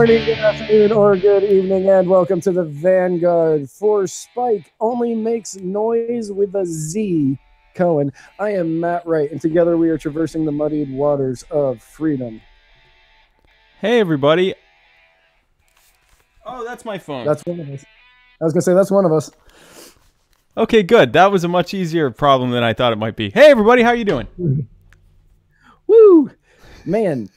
morning, good afternoon, or good evening, and welcome to the Vanguard. For Spike only makes noise with a Z. Cohen. I am Matt Wright, and together we are traversing the muddied waters of freedom. Hey, everybody. Oh, that's my phone. That's one of us. I was going to say, that's one of us. Okay, good. That was a much easier problem than I thought it might be. Hey, everybody, how you doing? Woo! Man,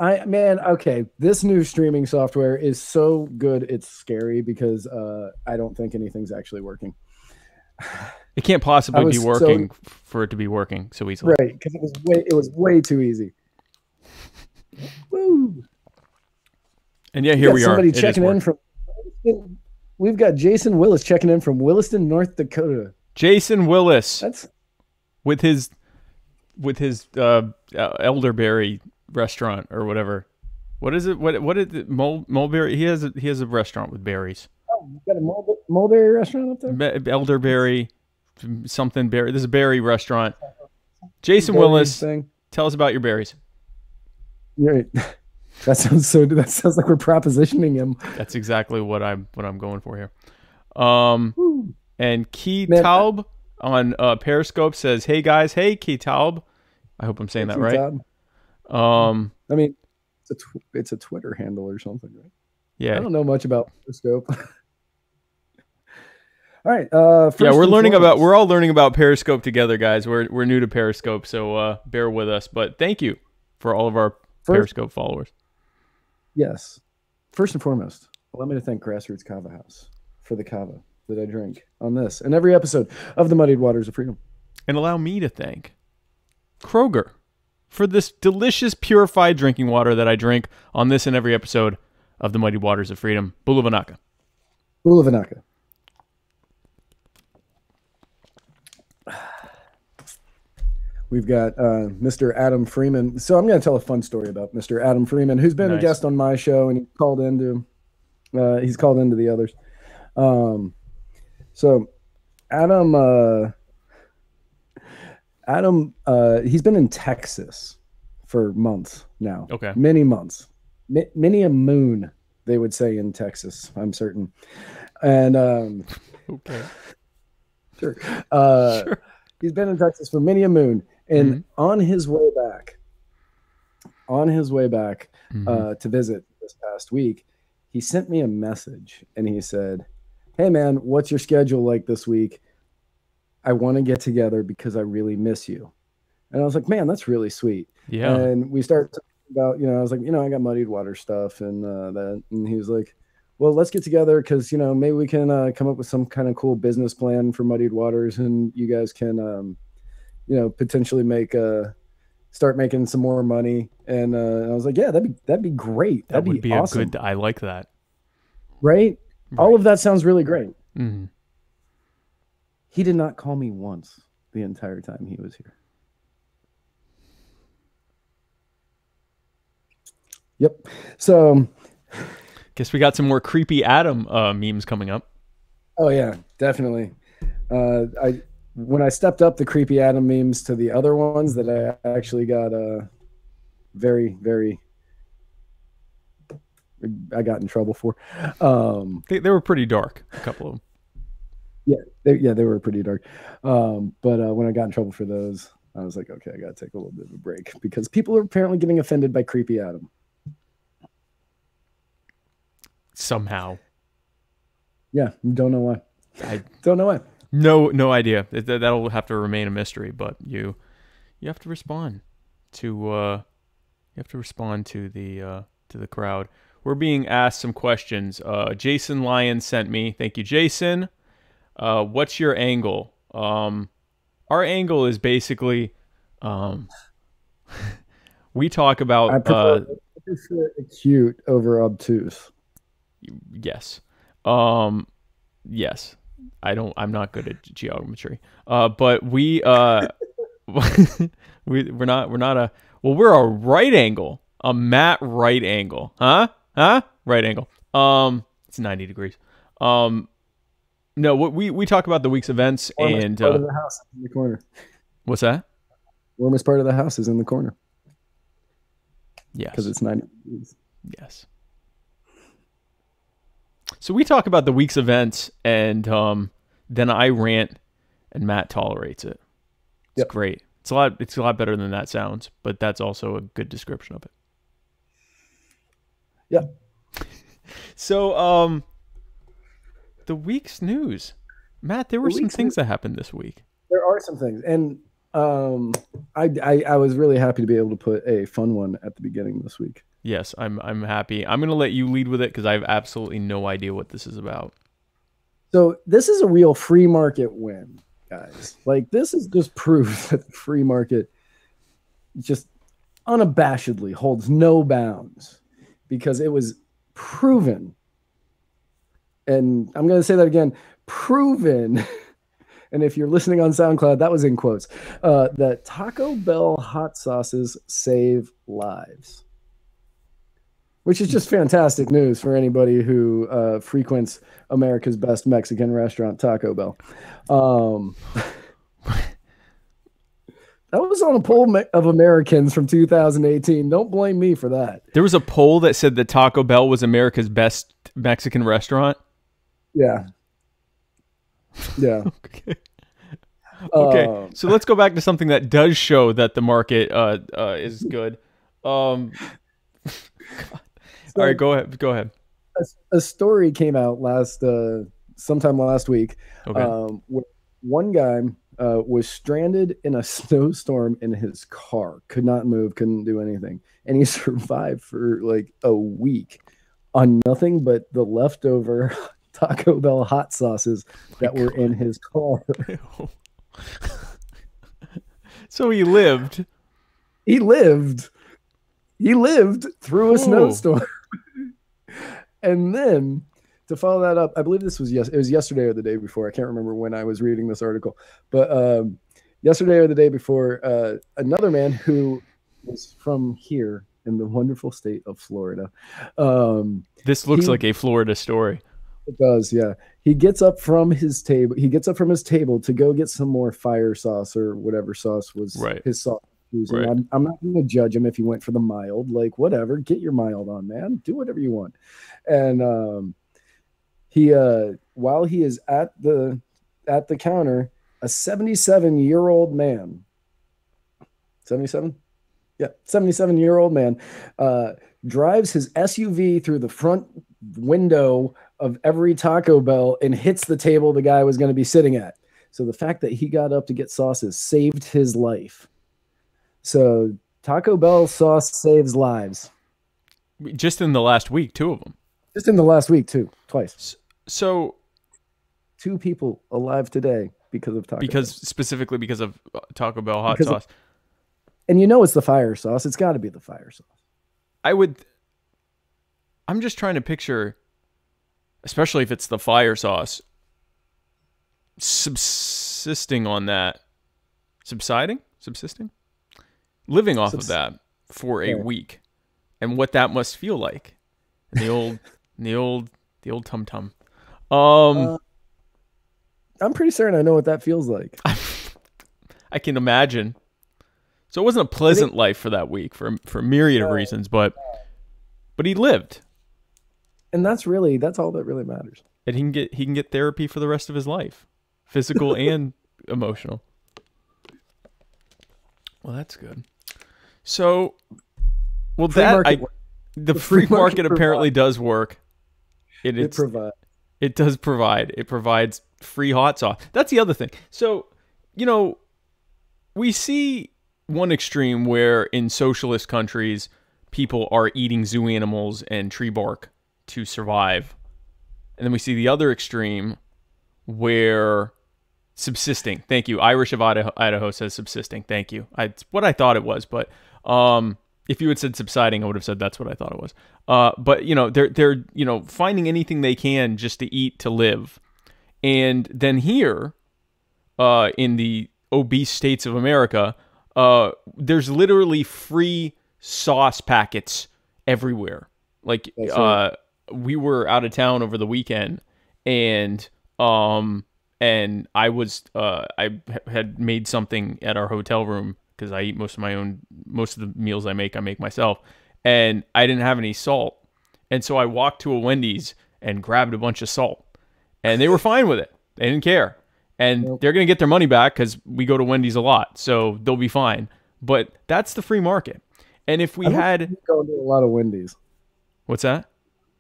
okay, this new streaming software is so good, it's scary because I don't think anything's actually working. It can't possibly be working for it to be working so easily. Right, because it was way too easy. Woo! And yeah, here we are. Somebody checking in from. We've got Jason Willis checking in from Williston, North Dakota. Jason Willis. That's with his elderberry restaurant or whatever. What is it? What is it? Mulberry. He has a restaurant with berries. Oh, you got a mulberry restaurant up there? Elderberry, something berry. This is a berry restaurant. Jason Willis, tell us about your berries. Right. That sounds like we're propositioning him. That's exactly what I'm going for here. And Key Taub on Periscope says, "Hey guys, hey Key Taub." I hope I'm saying that right. I mean, it's a Twitter handle or something, right? Yeah. I don't know much about Periscope. All right. Yeah, we're all learning about Periscope together, guys. We're new to Periscope, so bear with us. But thank you for all of our Periscope followers. Yes. First and foremost, allow me to thank Grassroots Kava House for the kava that I drink on this and every episode of the Muddied Waters of Freedom. And allow me to thank Kroger for this delicious purified drinking water that I drink on this and every episode of the Muddied Waters of Freedom. Bulavanaka. Bulavanaka. We've got Mr. Adam Freeman. So I'm going to tell a fun story about Mr. Adam Freeman, who's been a guest on my show, and he's called into the others. So Adam, he's been in Texas for months now. Okay. Many months. Many a moon, they would say in Texas, I'm certain. And okay. Sure. Sure. He's been in Texas for many a moon. And on his way back to visit this past week, he sent me a message and he said, "Hey man, what's your schedule like this week? I want to get together because I really miss you." And I was like, "Man, that's really sweet." Yeah. And we started talking about, I was like, I got Muddied Water stuff and that. And he was like, "Well, let's get together because, maybe we can come up with some kind of cool business plan for Muddied Waters and you guys can, potentially start making some more money." And I was like, "Yeah, that'd be great. That'd be awesome. I like that. Right? All of that sounds really great." Mm-hmm. He did not call me once the entire time he was here. Yep. So guess we got some more creepy Adam memes coming up. Oh yeah, definitely. When I stepped up the creepy Adam memes to the other ones that I actually got very, very I got in trouble for. They were pretty dark, a couple of them. They were pretty dark. But when I got in trouble for those, I was like, okay, I got to take a little bit of a break because people are apparently getting offended by creepy Adam. Somehow. Yeah, don't know why. I don't know why. No idea. That'll have to remain a mystery. But you have to respond to the crowd. We're being asked some questions. Jason Lyon sent me. Thank you, Jason. What's your angle? Our angle is basically we talk about. I prefer acute over obtuse. Yes. Yes. I'm not good at geometry. But we're a right angle. A Matt right angle. Huh? Right angle. It's 90 degrees. No, we talk about the week's events and part of the house in the corner. What's that? Warmest part of the house is in the corner. Yes. Because it's 90 degrees. Yes. So we talk about the week's events, and then I rant, and Matt tolerates it. It's Yep. great. It's a lot. It's a lot better than that sounds, but that's also a good description of it. Yeah. So, the week's news, Matt. There were The some week's things that happened this week. There are some things, and I was really happy to be able to put a fun one at the beginning this week. Yes, I'm happy. I'm gonna let you lead with it because I have absolutely no idea what this is about. So this is a real free market win, guys. Like, this is just proof that the free market just unabashedly holds no bounds, because it was proven, and I'm going to say that again, proven. And if you're listening on SoundCloud, that was in quotes, that Taco Bell hot sauces save lives. Which is just fantastic news for anybody who frequents America's best Mexican restaurant, Taco Bell. That was on a poll of Americans from 2018. Don't blame me for that. There was a poll that said that Taco Bell was America's best Mexican restaurant. Yeah. Yeah. Okay. So let's go back to something that does show that the market is good. All right, go ahead. Go ahead. A story came out sometime last week. Okay. Where one guy was stranded in a snowstorm in his car, could not move, couldn't do anything, and he survived for like a week on nothing but the leftover Taco Bell hot sauces that were in his car. So he lived. He lived through a snowstorm. And then to follow that up, I believe it was yesterday or the day before. I can't remember when I was reading this article, but yesterday or the day before, another man who was from here in the wonderful state of Florida. This looks like a Florida story. It does, yeah. He gets up from his table. To go get some more fire sauce or whatever sauce was his sauce. Right. I'm not going to judge him if he went for the mild. Like, whatever, get your mild on, man. Do whatever you want. And he while he is at the counter, a 77-year-old man, 77-year-old man drives his SUV through the front window of every Taco Bell and hits the table the guy was going to be sitting at. So the fact that he got up to get sauces saved his life. So Taco Bell sauce saves lives. Just in the last week, 2 of them. Just in the last week, twice. So 2 people alive today because of Taco Bell. Specifically because of Taco Bell hot sauce. And you know it's the fire sauce. It's got to be the fire sauce. I'm just trying to picture, especially if it's the fire sauce, subsisting on that. Subsisting? Living off of that for a week, and what that must feel like. And the old tum tum. I'm pretty certain I know what that feels like. I can imagine. So it wasn't a pleasant life for that week for a myriad of reasons, but he lived, and that's all that really matters. And he can get therapy for the rest of his life, physical and emotional. Well, that's good. So, the free market apparently does work. It does provide. It provides free hot sauce. That's the other thing. So, we see one extreme where in socialist countries, people are eating zoo animals and tree bark to survive. And then we see the other extreme where subsisting. Thank you. Irish of Idaho says subsisting. Thank you. It's what I thought it was, but if you had said subsiding, I would have said that's what I thought it was. But they're finding anything they can just to eat to live. And then here, in the obese states of America, there's literally free sauce packets everywhere. Like we were out of town over the weekend, and I had made something at our hotel room because I eat most of the meals I make myself, and I didn't have any salt, and so I walked to a Wendy's and grabbed a bunch of salt. And they were fine with it. They didn't care. And they're going to get their money back because we go to Wendy's a lot. So they'll be fine. But that's the free market. And if we had... You go to a lot of Wendy's. What's that?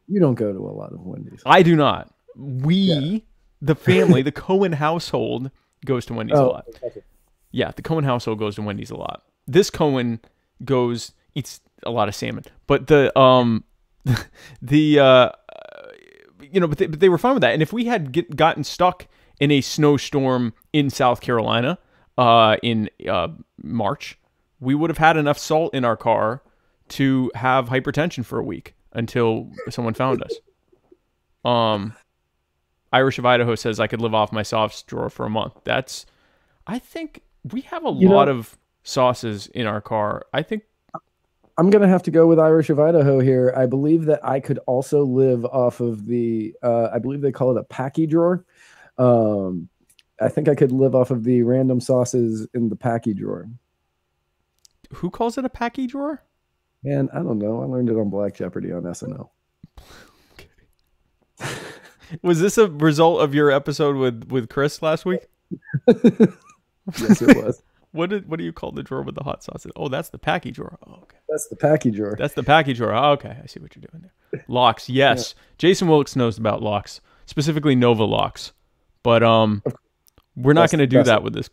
You don't go to a lot of Wendy's. I do not. The family, the Cohen household, goes to Wendy's a lot. Okay. Yeah, the Cohen household goes to Wendy's a lot. This Cohen eats a lot of salmon. But but they were fine with that. And if we had gotten stuck in a snowstorm in South Carolina in March, we would have had enough salt in our car to have hypertension for a week until someone found us. Irish of Idaho says I could live off my sauce drawer for a month. I think we have a lot of sauces in our car. I think I'm going to have to go with Irish of Idaho here. I believe that I could also live off of the, I believe they call it a packy drawer. I think I could live off of the random sauces in the packy drawer. Who calls it a packy drawer? Man, I don't know. I learned it on Black Jeopardy on SNL. Was this a result of your episode with Chris last week? Yes, it was. What do you call the drawer with the hot sauce? Oh, that's the packy drawer. Oh, okay. That's the packy drawer. That's the packy drawer. Oh, okay, I see what you're doing there. Locks, yes. Yeah. Jason Wilkes knows about locks, specifically Nova locks. But we're not going to do that with this.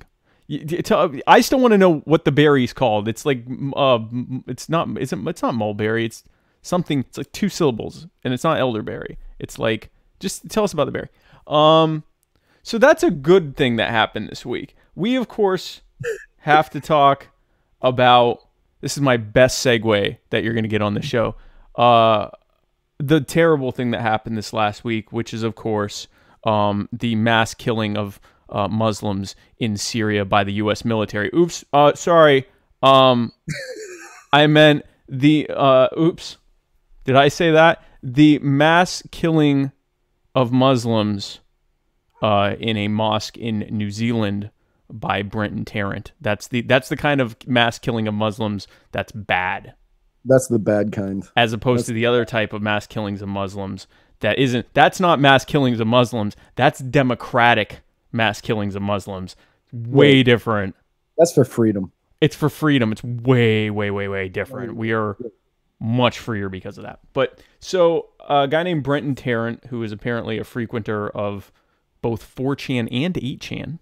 I still want to know what the berry's called. It's like it's not mulberry. It's something. It's like 2 syllables, and it's not elderberry. It's like, just tell us about the berry. So that's a good thing that happened this week. We of course have to talk about. This is my best segue that you're going to get on the show. The terrible thing that happened this last week, which is of course the mass killing of Muslims in Syria by the U.S. military. Oops, sorry. I meant the, oops, did I say that? The mass killing of Muslims in a mosque in New Zealand by Brenton Tarrant. That's the kind of mass killing of Muslims that's bad. That's the bad kind. As opposed to the other type of mass killings of Muslims that's not mass killings of Muslims. That's democratic mass killings of Muslims. Way different. That's for freedom. It's for freedom. It's way, way, way, way different. We are much freer because of that. But so a guy named Brenton Tarrant, who is apparently a frequenter of both 4chan and 8chan,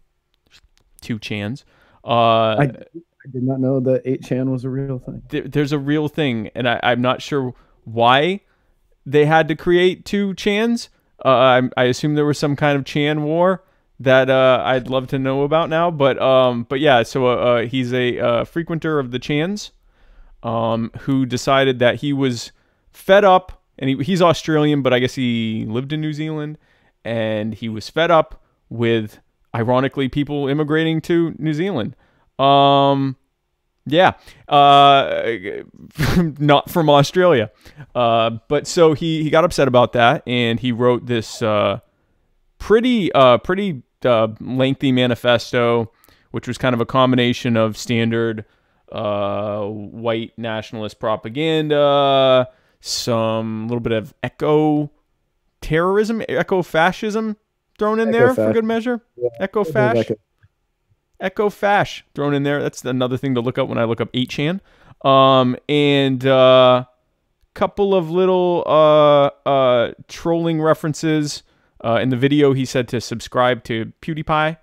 2chans. I did not know that 8chan was a real thing. There's a real thing, and I'm not sure why they had to create 2chans. I assume there was some kind of Chan war that I'd love to know about now. But yeah, so he's a frequenter of the Chans who decided that he was fed up, and he's Australian, but I guess he lived in New Zealand, and he was fed up with, ironically, people immigrating to New Zealand. Yeah, not from Australia. But so he got upset about that, and he wrote this pretty lengthy manifesto, which was kind of a combination of standard white nationalist propaganda, some little bit of eco-terrorism, eco-fascism thrown in there for good measure. Yeah. Eco-fash thrown in there. That's another thing to look up when I look up 8chan. And couple of little trolling references. In the video, he said to subscribe to PewDiePie,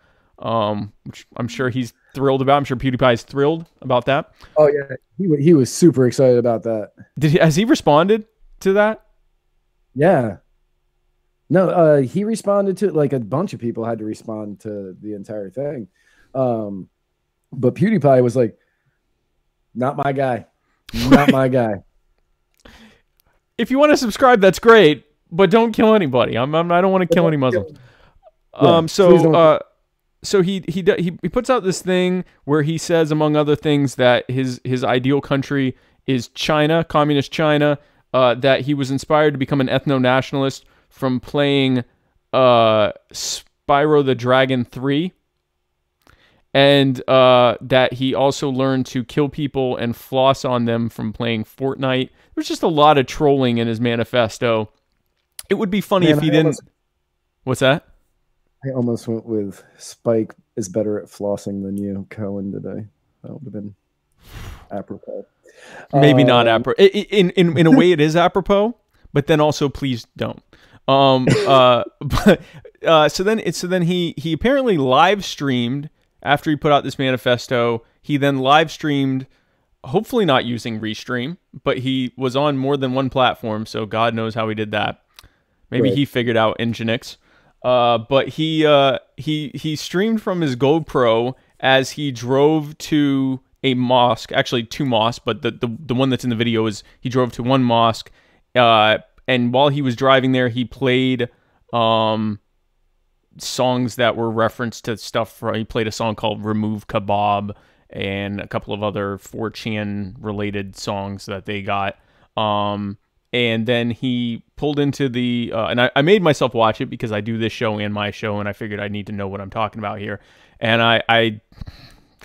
which I'm sure he's thrilled about. I'm sure PewDiePie is thrilled about that. Oh, yeah. He was super excited about that. Has he responded to that? Yeah. No, he responded to, like, a bunch of people had to respond to the entire thing. But PewDiePie was like, not my guy. Not my guy. If you want to subscribe, that's great. But don't kill anybody. I don't want to kill any Muslims. Yeah, so he puts out this thing where he says, among other things, that his ideal country is China, communist China. That he was inspired to become an ethno-nationalist from playing Spyro the Dragon 3, and that he also learned to kill people and floss on them from playing Fortnite. There's just a lot of trolling in his manifesto. It would be funny Man, if he didn't. What's that? I almost went with Spike is better at flossing than you, Cohen, today. That would have bbeen apropos. Maybe not Um, apropos. In a way, it is apropos, but then also please don't. But so then he apparently live streamed after he put out this manifesto. He then live streamed, hopefully not using Restream, but he was on more than one platform, so God knows how he did that. Maybe right. he figured out Nginx. But he streamed from his GoPro as he drove to a mosque, actually two mosques, but the one that's in the video is he drove to one mosque, and while he was driving there, he played songs that were referenced to stuff. He played a song called "Remove Kebab" and a couple of other 4chan related songs that they got. And then he pulled into the, and I made myself watch it because I do this show and my show, and I figured I need to know what I'm talking about here. And I kind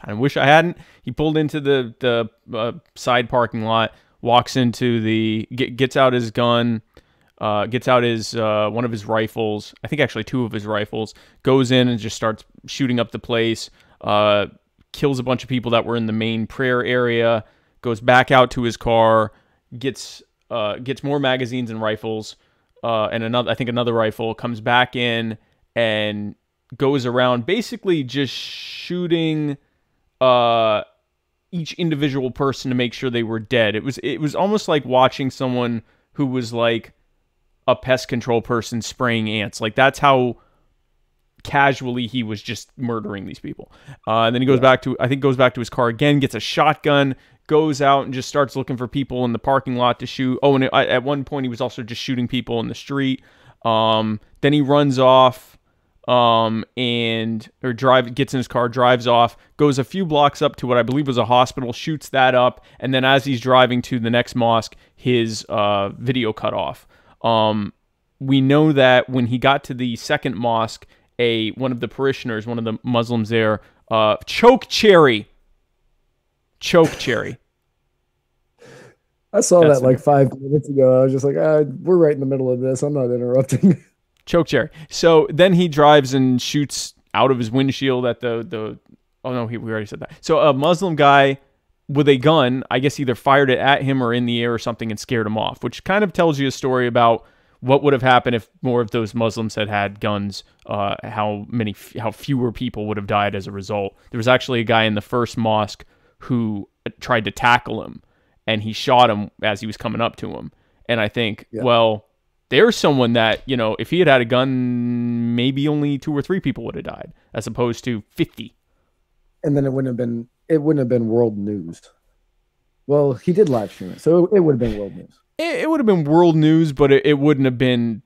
of wish I hadn't. He pulled into the side parking lot, walks into gets out his gun, gets out his one of his rifles, I think actually two of his rifles, goes in and just starts shooting up the place, kills a bunch of people that were in the main prayer area, goes back out to his car, gets more magazines and rifles, and another rifle, comes back in and goes around basically just shooting each individual person to make sure they were dead. It was almost like watching someone who was like a pest control person spraying ants. Like that's how casually he was just murdering these people. And then he goes back to his car again, gets a shotgun, goes out and just starts looking for people in the parking lot to shoot. Oh, and at one point he was also just shooting people in the street. Then he runs off, gets in his car, drives off, goes a few blocks up to what I believe was a hospital, shoots that up, and then as he's driving to the next mosque, his video cut off. We know that when he got to the second mosque, one of the parishioners, one of the Muslims there, choke cherry. I saw that like 5 minutes ago. I was just like, we're right in the middle of this. I'm not interrupting. Choke cherry. So then he drives and shoots out of his windshield at the oh no, we already said that. So a Muslim guy with a gun, I guess either fired it at him or in the air or something and scared him off, which kind of tells you a story about what would have happened if more of those Muslims had guns, how fewer people would have died as a result. There was actually a guy in the first mosque who tried to tackle him, and he shot him as he was coming up to him. And I think, well, there's someone that, if he had a gun, maybe only 2 or 3 people would have died, as opposed to 50. And then it wouldn't have been world news. Well, he did live stream it, so it would have been world news. It would have been world news, but it wouldn't have been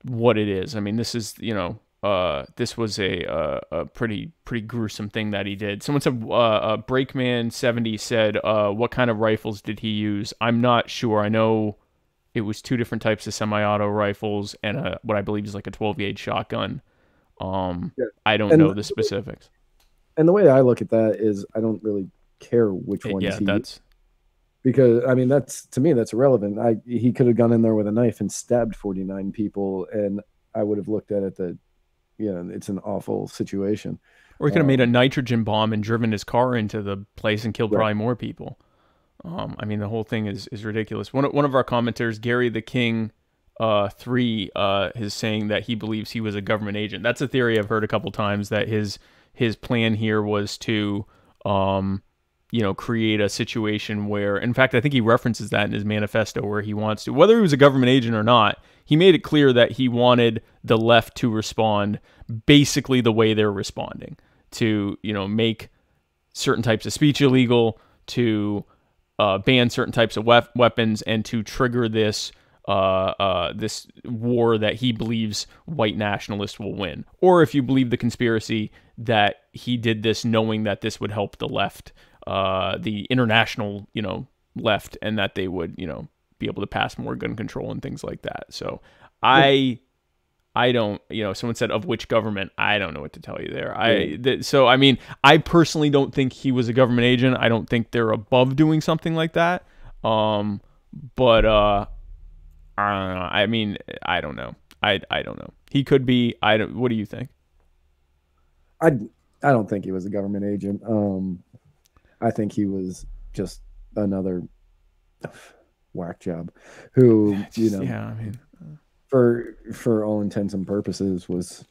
what it is. I mean, this is, this was a pretty gruesome thing that he did. Someone said, Breakman70 said, what kind of rifles did he use? I'm not sure. I know it was 2 different types of semi-auto rifles and what I believe is like a 12-gauge shotgun. I don't know the specifics. And the way I look at that is I don't really care which one he used. Because, I mean, to me, that's irrelevant. He could have gone in there with a knife and stabbed 49 people, and I would have looked at it that, it's an awful situation. Or he could have made a nitrogen bomb and driven his car into the place and killed probably more people. I mean, the whole thing is ridiculous. One of our commenters, Gary the King 3, is saying that he believes he was a government agent. That's a theory I've heard a couple times, that his plan here was to create a situation where, in fact, I think he references that in his manifesto, where he wants to, whether he was a government agent or not, he made it clear that he wanted the left to respond basically the way they're responding, to, make certain types of speech illegal, to ban certain types of weapons, and to trigger this this war that he believes white nationalists will win. Or if you believe the conspiracy, that he did this knowing that this would help the left, the international, left, and that they would, be able to pass more gun control and things like that. So I don't, someone said, of which government? I don't know what to tell you there. So, I mean, I personally don't think he was a government agent. I don't think they're above doing something like that. But I mean, I don't know. I don't know. He could be. I don't. What do you think? I I don't think he was a government agent. I think he was just another whack job who, Yeah, I mean, for all intents and purposes was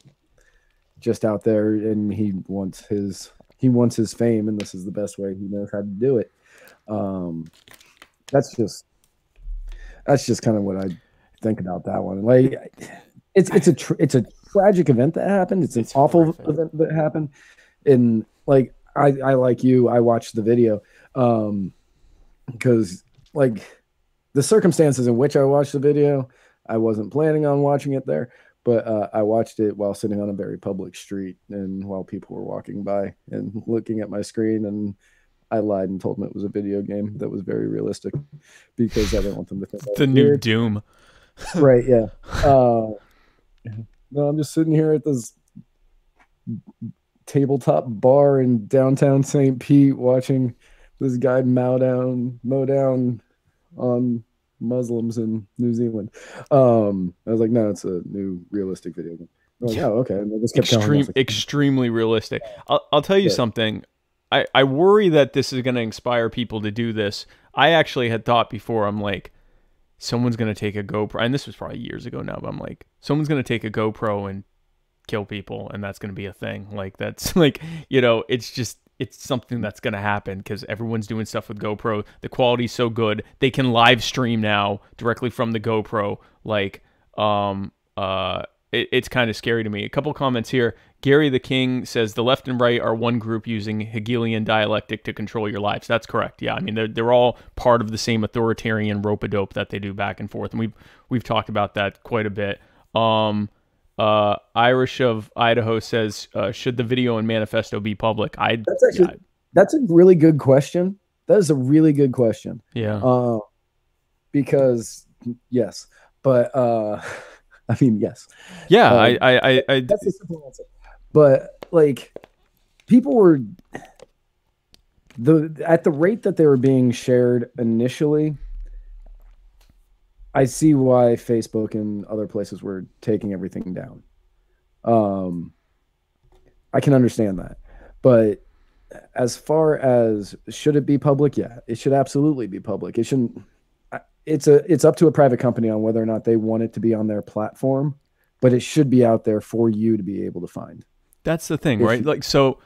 just out there, and he wants his fame, and this is the best way he knows how to do it. That's just kind of what I think about that one. Like, it's a tragic event that happened. It's an awful event that happened, and like I like you, I watched the video because like the circumstances in which I watched the video, I wasn't planning on watching it there, but I watched it while sitting on a very public street and while people were walking by and looking at my screen, and I lied and told them it was a video game that was very realistic because I didn't want them to think the new Doom. Right, yeah. No, I'm just sitting here at this tabletop bar in downtown St. Pete watching this guy mow down on Muslims in New Zealand. I was like, no, it's a new realistic video game. Like, oh, okay. And they just kept extremely realistic. I'll tell you something. I worry that this is going to inspire people to do this. I actually had thought before, I'm like, someone's going to take a GoPro, and this was probably years ago now, but I'm like, someone's going to take a GoPro and kill people, and that's going to be a thing. Like, that's like, it's something that's going to happen because everyone's doing stuff with GoPro. The quality's so good. They can live stream now directly from the GoPro. Like, it's kind of scary to me. A couple comments here. Gary the King says the left and right are one group using Hegelian dialectic to control your lives. That's correct. Yeah, I mean they're all part of the same authoritarian rope-a-dope that they do back and forth, and we've talked about that quite a bit. Irish of Idaho says, should the video and manifesto be public? That's a really good question. That is a really good question. Yeah. Because yes, but I mean yes. Yeah, I that's a simple answer. But like, people were at the rate that they were being shared initially. I see why Facebook and other places were taking everything down. I can understand that, but as far as should it be public, yeah, it should absolutely be public. It shouldn't. It's up to a private company on whether or not they want it to be on their platform, but it should be out there for you to be able to find. That's the thing, right? Like, so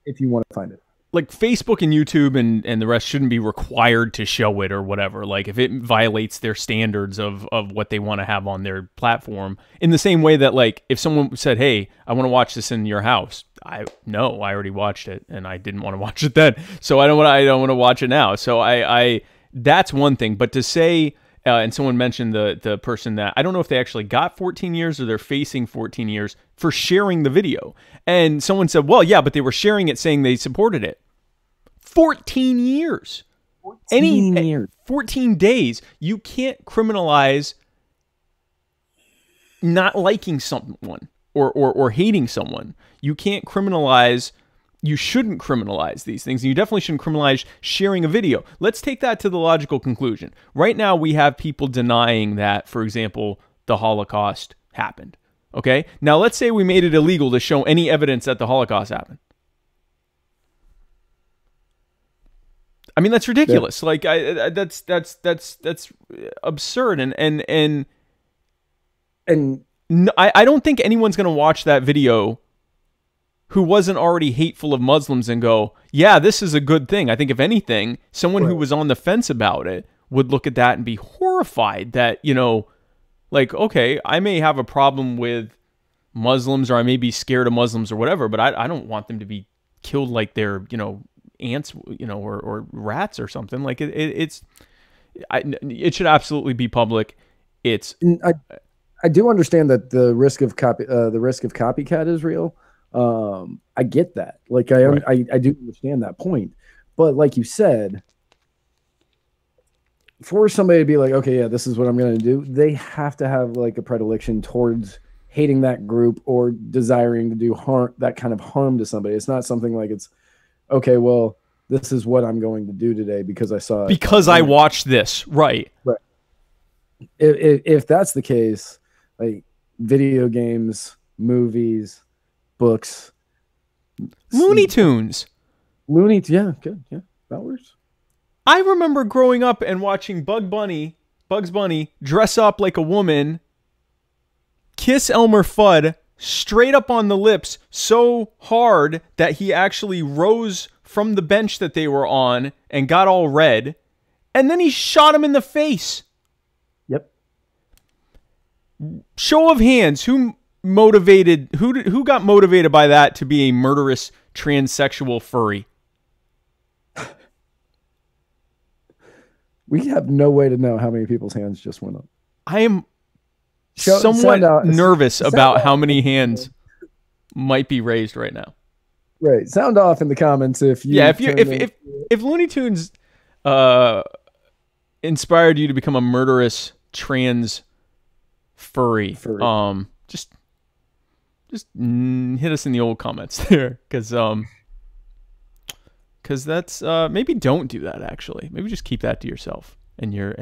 if you want to find it. Like Facebook and YouTube and the rest shouldn't be required to show it or whatever. Like if it violates their standards of what they want to have on their platform, in the same way that like if someone said, hey, I want to watch this in your house, I already watched it and I didn't want to watch it then. So I don't want to watch it now. So I that's one thing. But to say, and someone mentioned the person that I don't know if they actually got 14 years or they're facing 14 years for sharing the video. And someone said, well, yeah, but they were sharing it saying they supported it. 14 years. 14 years. 14 days. You can't criminalize not liking someone or hating someone. You can't criminalize, you shouldn't criminalize these things. And you definitely shouldn't criminalize sharing a video. Let's take that to the logical conclusion. Right now, we have people denying that, for example, the Holocaust happened. Okay? Now, let's say we made it illegal to show any evidence that the Holocaust happened. I mean, that's ridiculous. Yeah. Like, that's absurd. And I don't think anyone's going to watch that video who wasn't already hateful of Muslims and go, yeah, this is a good thing. I think if anything, someone who was on the fence about it would look at that and be horrified that, like, okay, I may have a problem with Muslims or I may be scared of Muslims or whatever, but I don't want them to be killed like they're, ants, or rats or something. Like it should absolutely be public. I do understand that the risk of copycat is real. I get that. Like I do understand that point. But like you said, for somebody to be like, okay, yeah, this is what I'm going to do, they have to have like a predilection towards hating that group or desiring to do harm, that kind of harm to somebody. It's not something like it's, okay, well, this is what I'm going to do today because I saw it. Because I watched this. Right. if that's the case, like video games, movies, books, Looney Tunes. Yeah, good, yeah, that works. I remember growing up and watching Bugs Bunny dress up like a woman, kiss Elmer Fudd straight up on the lips so hard that he actually rose from the bench that they were on and got all red, and then he shot him in the face. Yep. Show of hands, who got motivated by that to be a murderous transsexual furry? We have no way to know how many people's hands just went up. I am somewhat nervous about how many hands might be raised right now. Right. Sound off in the comments if you. Yeah, if Looney Tunes inspired you to become a murderous trans furry. Just hit us in the old comments there, because that's maybe don't do that. Actually, maybe just keep that to yourself and your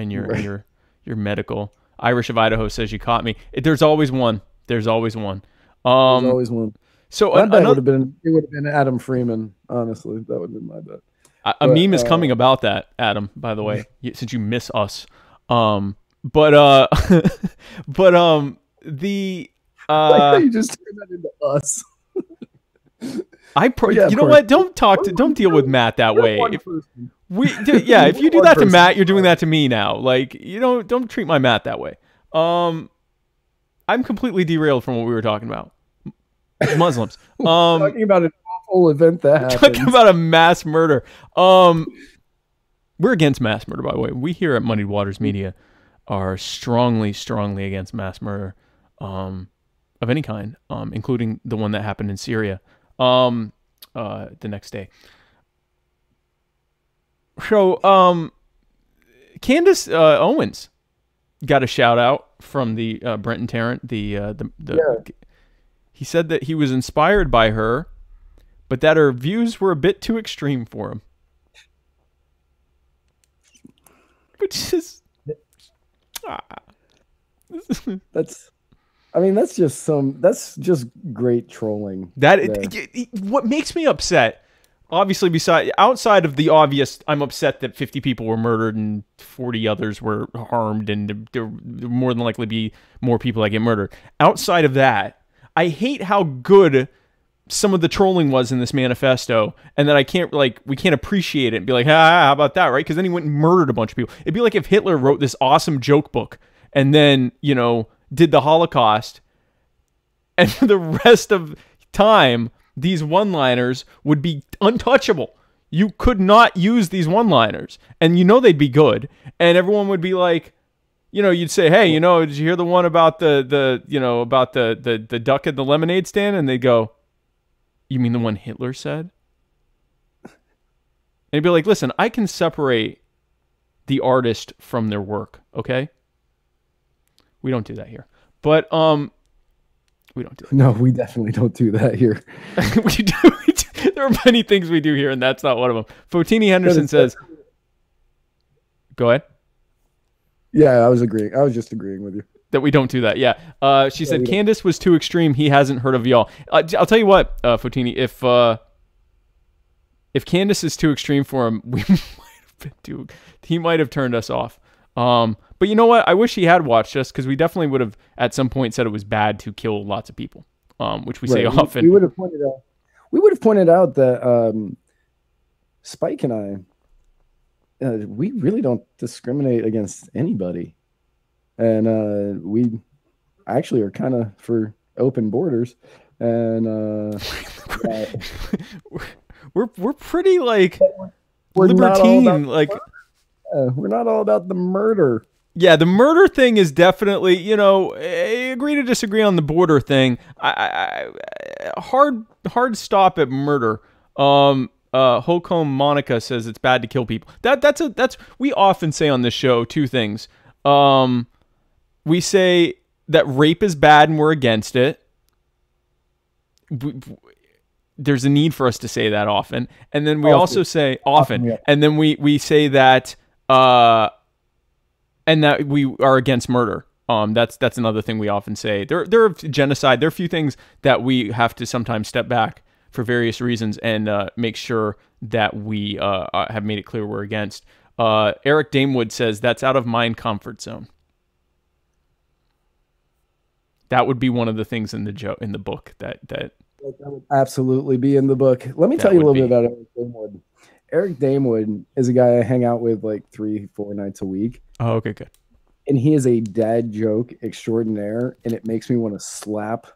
medical. Irish of Idaho says you caught me. There's always one. There's always one. There's always one. So it would have been Adam Freeman. Honestly, that would have been my bet. A meme is coming about that, Adam. By the way, since you miss us, the you just turned that into us. You know what? Don't deal with Matt that way. If you do that to Matt, you're doing that to me now. Like, you know, don't treat my Matt that way. I'm completely derailed from what we were talking about. Muslims. Talking about an awful event that happened. Talking about a mass murder. We're against mass murder, by the way. We here at Muddied Waters Media are strongly, strongly against mass murder of any kind, including the one that happened in Syria the next day. So, Candace Owens got a shout out from the Brenton Tarrant. He said that he was inspired by her, but that her views were a bit too extreme for him. Which is that's just great trolling. What makes me upset, obviously, outside of the obvious, I'm upset that 50 people were murdered and 40 others were harmed, and there more than likely be more people that get murdered. Outside of that, I hate how good some of the trolling was in this manifesto, and that we can't appreciate it and be like, how about that, right? Because then he went and murdered a bunch of people. It'd be like if Hitler wrote this awesome joke book and then, did the Holocaust, and for the rest of time, these one-liners would be untouchable. You could not use these one-liners, and they'd be good, and everyone would be like, you'd say, hey, did you hear the one about the duck at the lemonade stand? And they'd go, you mean the one Hitler said? And he'd be like, listen, I can separate the artist from their work, okay? We don't do that here. But we don't do that. No, we definitely don't do that here. we do. There are many things we do here, and that's not one of them. Fotini Henderson says, go ahead. Yeah, I was just agreeing with you. That we don't do that, yeah. She said, Candace was too extreme. He hasn't heard of y'all. I'll tell you what, Fotini, if Candace is too extreme for him, he might have turned us off. But you know what? I wish he had watched us, because we definitely would have at some point said it was bad to kill lots of people, which we say often. We would have pointed out that Spike and I, we really don't discriminate against anybody, and we actually are kind of for open borders, and we're pretty libertine, we're not all about the murder. Yeah, the murder thing is definitely, agree to disagree on the border thing. Hard stop at murder. Holcomb Monica says it's bad to kill people. That's we often say on this show two things. We say that rape is bad and we're against it. There's a need for us to say that often, and then we also say often, yeah. And then we say that and that we are against murder. That's another thing we often say. There are genocide. There are a few things that we have to sometimes step back for various reasons and make sure that we have made it clear we're against. Eric Damewood says that's out of my comfort zone. That would be one of the things in the book that would absolutely be in the book. Let me tell you a little bit about Eric Damewood. Eric Damewood is a guy I hang out with like 3-4 nights a week. Oh, okay, good. And he is a dad joke extraordinaire, and it makes me want to slap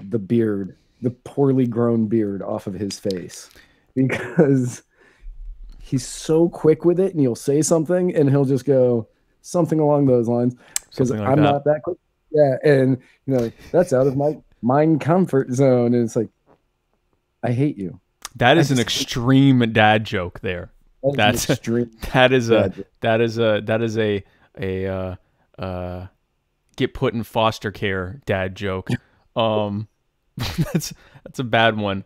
the beard, the poorly grown beard, off of his face, because he's so quick with it, and you'll say something and he'll just go something along those lines, because like I'm not that quick. Yeah, and that's out of my comfort zone, and it's like, I hate you. That is an extreme dad joke there. That's extreme. That is a get put in foster care dad joke. That's a bad one.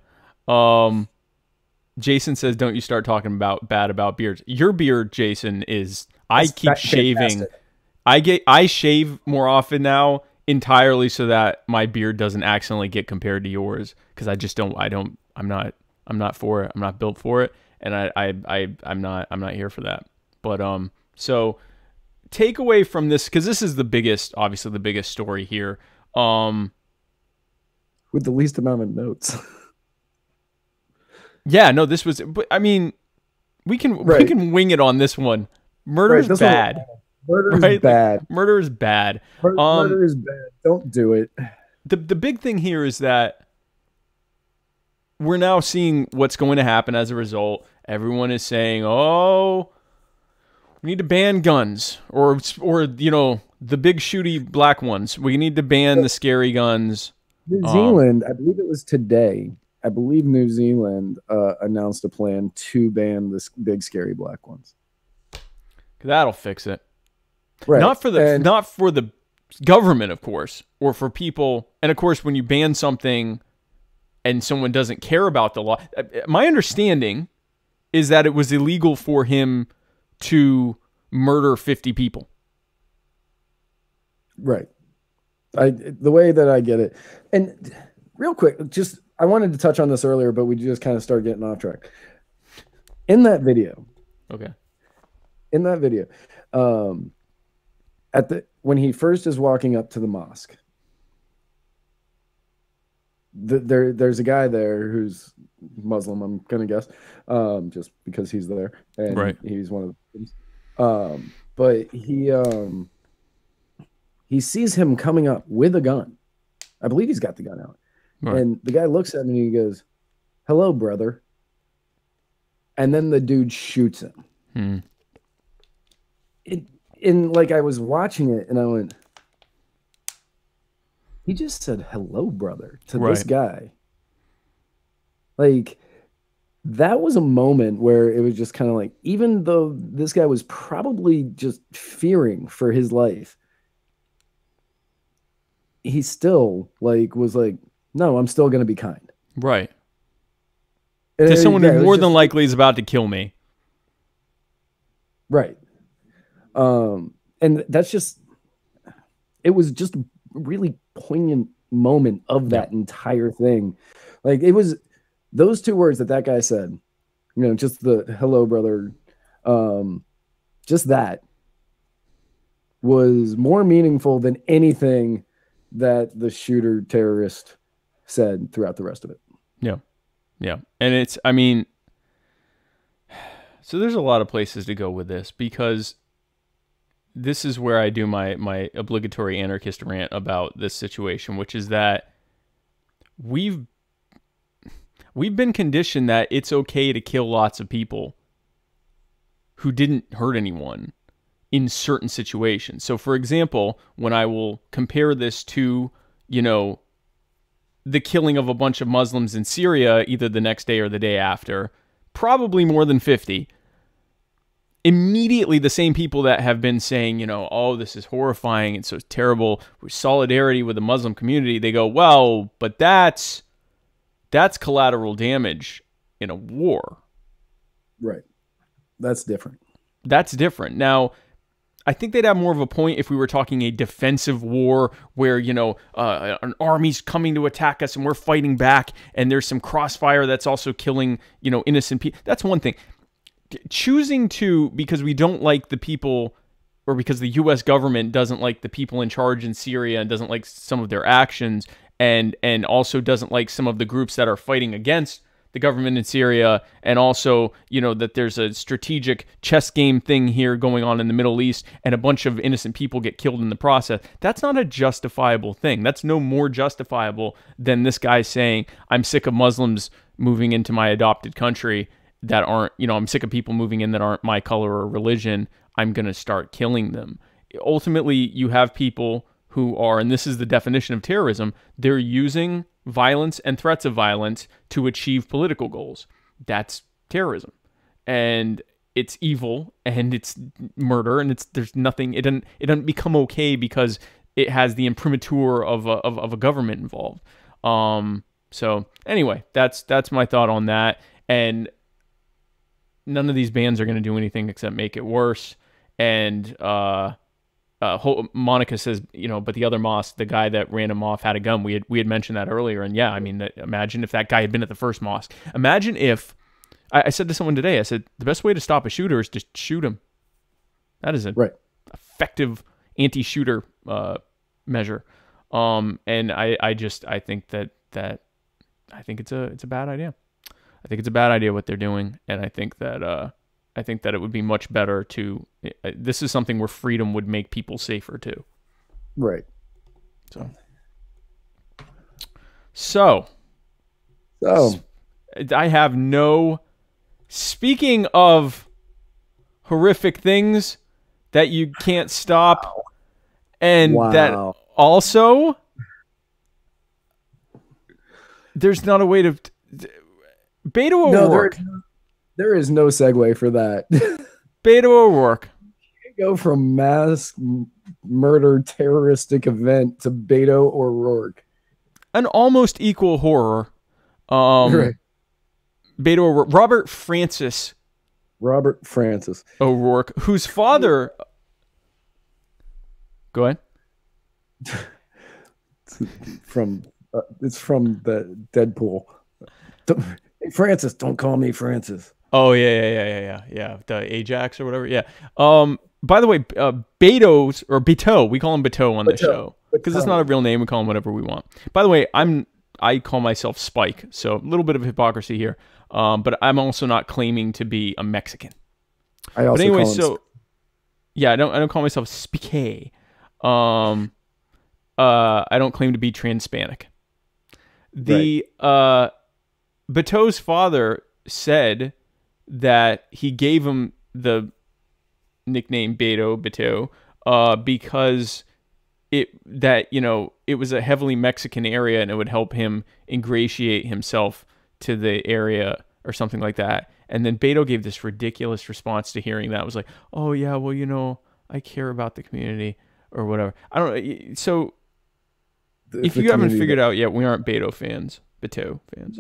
Jason says, "Don't you start talking bad about beards." Your beard, Jason, is I keep shaving. I shave more often now entirely so that my beard doesn't accidentally get compared to yours, because I just don't. I'm not for it. I'm not built for it. And I'm not here for that. But so take away from this, because this is obviously the biggest story here. With the least amount of notes. Yeah, no, this was. But I mean, we can wing it on this one. Murder is bad. Murder is bad. Murder is bad. Murder is bad. Don't do it. The big thing here is that we're now seeing what's going to happen as a result. Everyone is saying, "Oh, we need to ban guns," or the big shooty black ones. We need to ban the scary guns. New Zealand, I believe it was today. I believe New Zealand announced a plan to ban the big scary black ones. That'll fix it. Right. Not for the government, of course, or for people. And of course, when you ban something and someone doesn't care about the law, my understanding is that it was illegal for him to murder 50 people. Right. The way that I get it. And real quick, I wanted to touch on this earlier, but we just kind of started getting off track. In that video. Okay. In that video, when he first is walking up to the mosque, there's a guy there who's Muslim, I'm gonna guess, just because he's there, and he's one of the Muslims. But he sees him coming up with a gun. I believe he's got the gun out, and the guy looks at him and he goes, "Hello, brother," and then the dude shoots him. Like, I was watching it and I went, he just said hello, brother, to this guy. Like, that was a moment where it was just kind of like, even though this guy was probably just fearing for his life, he still was like, no, I'm still going to be kind. Right. To someone who more than likely is about to kill me. Right. And that's it was just a really poignant moment of that entire thing. Like, it was those two words that guy said, just the hello, brother. Just that was more meaningful than anything that the shooter terrorist said throughout the rest of it. Yeah. Yeah. And so there's a lot of places to go with this, because this is where I do my obligatory anarchist rant about this situation, which is that we've been conditioned that it's okay to kill lots of people who didn't hurt anyone in certain situations. So, for example, when I will compare this to, the killing of a bunch of Muslims in Syria, either the next day or the day after, probably more than 50, immediately the same people that have been saying, oh, this is horrifying, it's so terrible, with solidarity with the Muslim community, they go, well, but that's collateral damage in a war. Right. That's different. That's different. Now, I think they'd have more of a point if we were talking a defensive war where, an army's coming to attack us and we're fighting back and there's some crossfire that's also killing, innocent people. That's one thing. Choosing to, because we don't like the people, or because the U.S. government doesn't like the people in charge in Syria and doesn't like some of their actions, and also doesn't like some of the groups that are fighting against the government in Syria, and also, that there's a strategic chess game thing here going on in the Middle East, and a bunch of innocent people get killed in the process. That's not a justifiable thing. That's no more justifiable than this guy saying, I'm sick of Muslims moving into my adopted country that aren't, I'm sick of people moving in that aren't my color or religion. I'm going to start killing them. Ultimately, you have people who are, and this is the definition of terrorism, they're using violence and threats of violence to achieve political goals. That's terrorism. And it's evil, and it's murder, and there's nothing, it doesn't become okay because it has the imprimatur of a government involved. So anyway, that's my thought on that. And none of these bans are going to do anything except make it worse. And Monica says, but the other mosque, the guy that ran him off had a gun. We had mentioned that earlier. And yeah, I mean, imagine if that guy had been at the first mosque. Imagine if, I said to someone today, I said, the best way to stop a shooter is to shoot him. That is an effective anti-shooter measure. And I think it's a bad idea. I think it's a bad idea what they're doing. And I think that it would be much better to, this is something where freedom would make people safer too. Right. So I have speaking of horrific things that you can't stop, and that also there's not a way to, Beto O'Rourke. There is no segue for that. Beto O'Rourke. You go from mass murder terroristic event to Beto O'Rourke. An almost equal horror. Right. Beto O'Rourke. Robert Francis O'Rourke, whose father... Go ahead. It's from the Deadpool. Hey, Francis, don't call me Francis. Oh yeah. The Ajax or whatever. Yeah. By the way, Beto, we call him Beto on this show because it's not a real name. We call him whatever we want. By the way, I call myself Spike, so a little bit of hypocrisy here. But I'm also not claiming to be a Mexican. I don't call myself Spike. I don't claim to be Transpanic. Beto's father said that he gave him the nickname Beto, because it was a heavily Mexican area and it would help him ingratiate himself to the area or something like that. And then Beto gave this ridiculous response to hearing that. It was like, oh yeah, well, I care about the community or whatever. I don't know. So if you haven't figured out yet, we aren't Beto fans. Beto fans.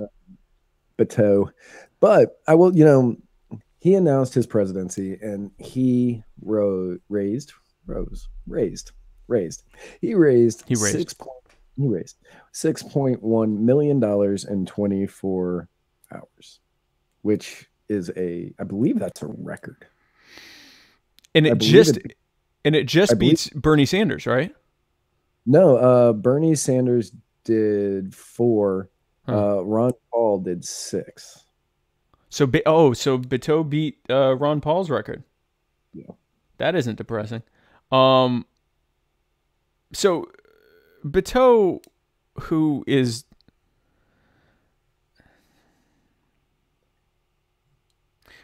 Beto. But I will, he announced his presidency and he raised $6.1 million in 24 hours, which is I believe that's a record. And it just beats Bernie Sanders, right? No, Bernie Sanders did 4. Ron Paul did 6. So Beto beat Ron Paul's record. Yeah, that isn't depressing. So Beto, who is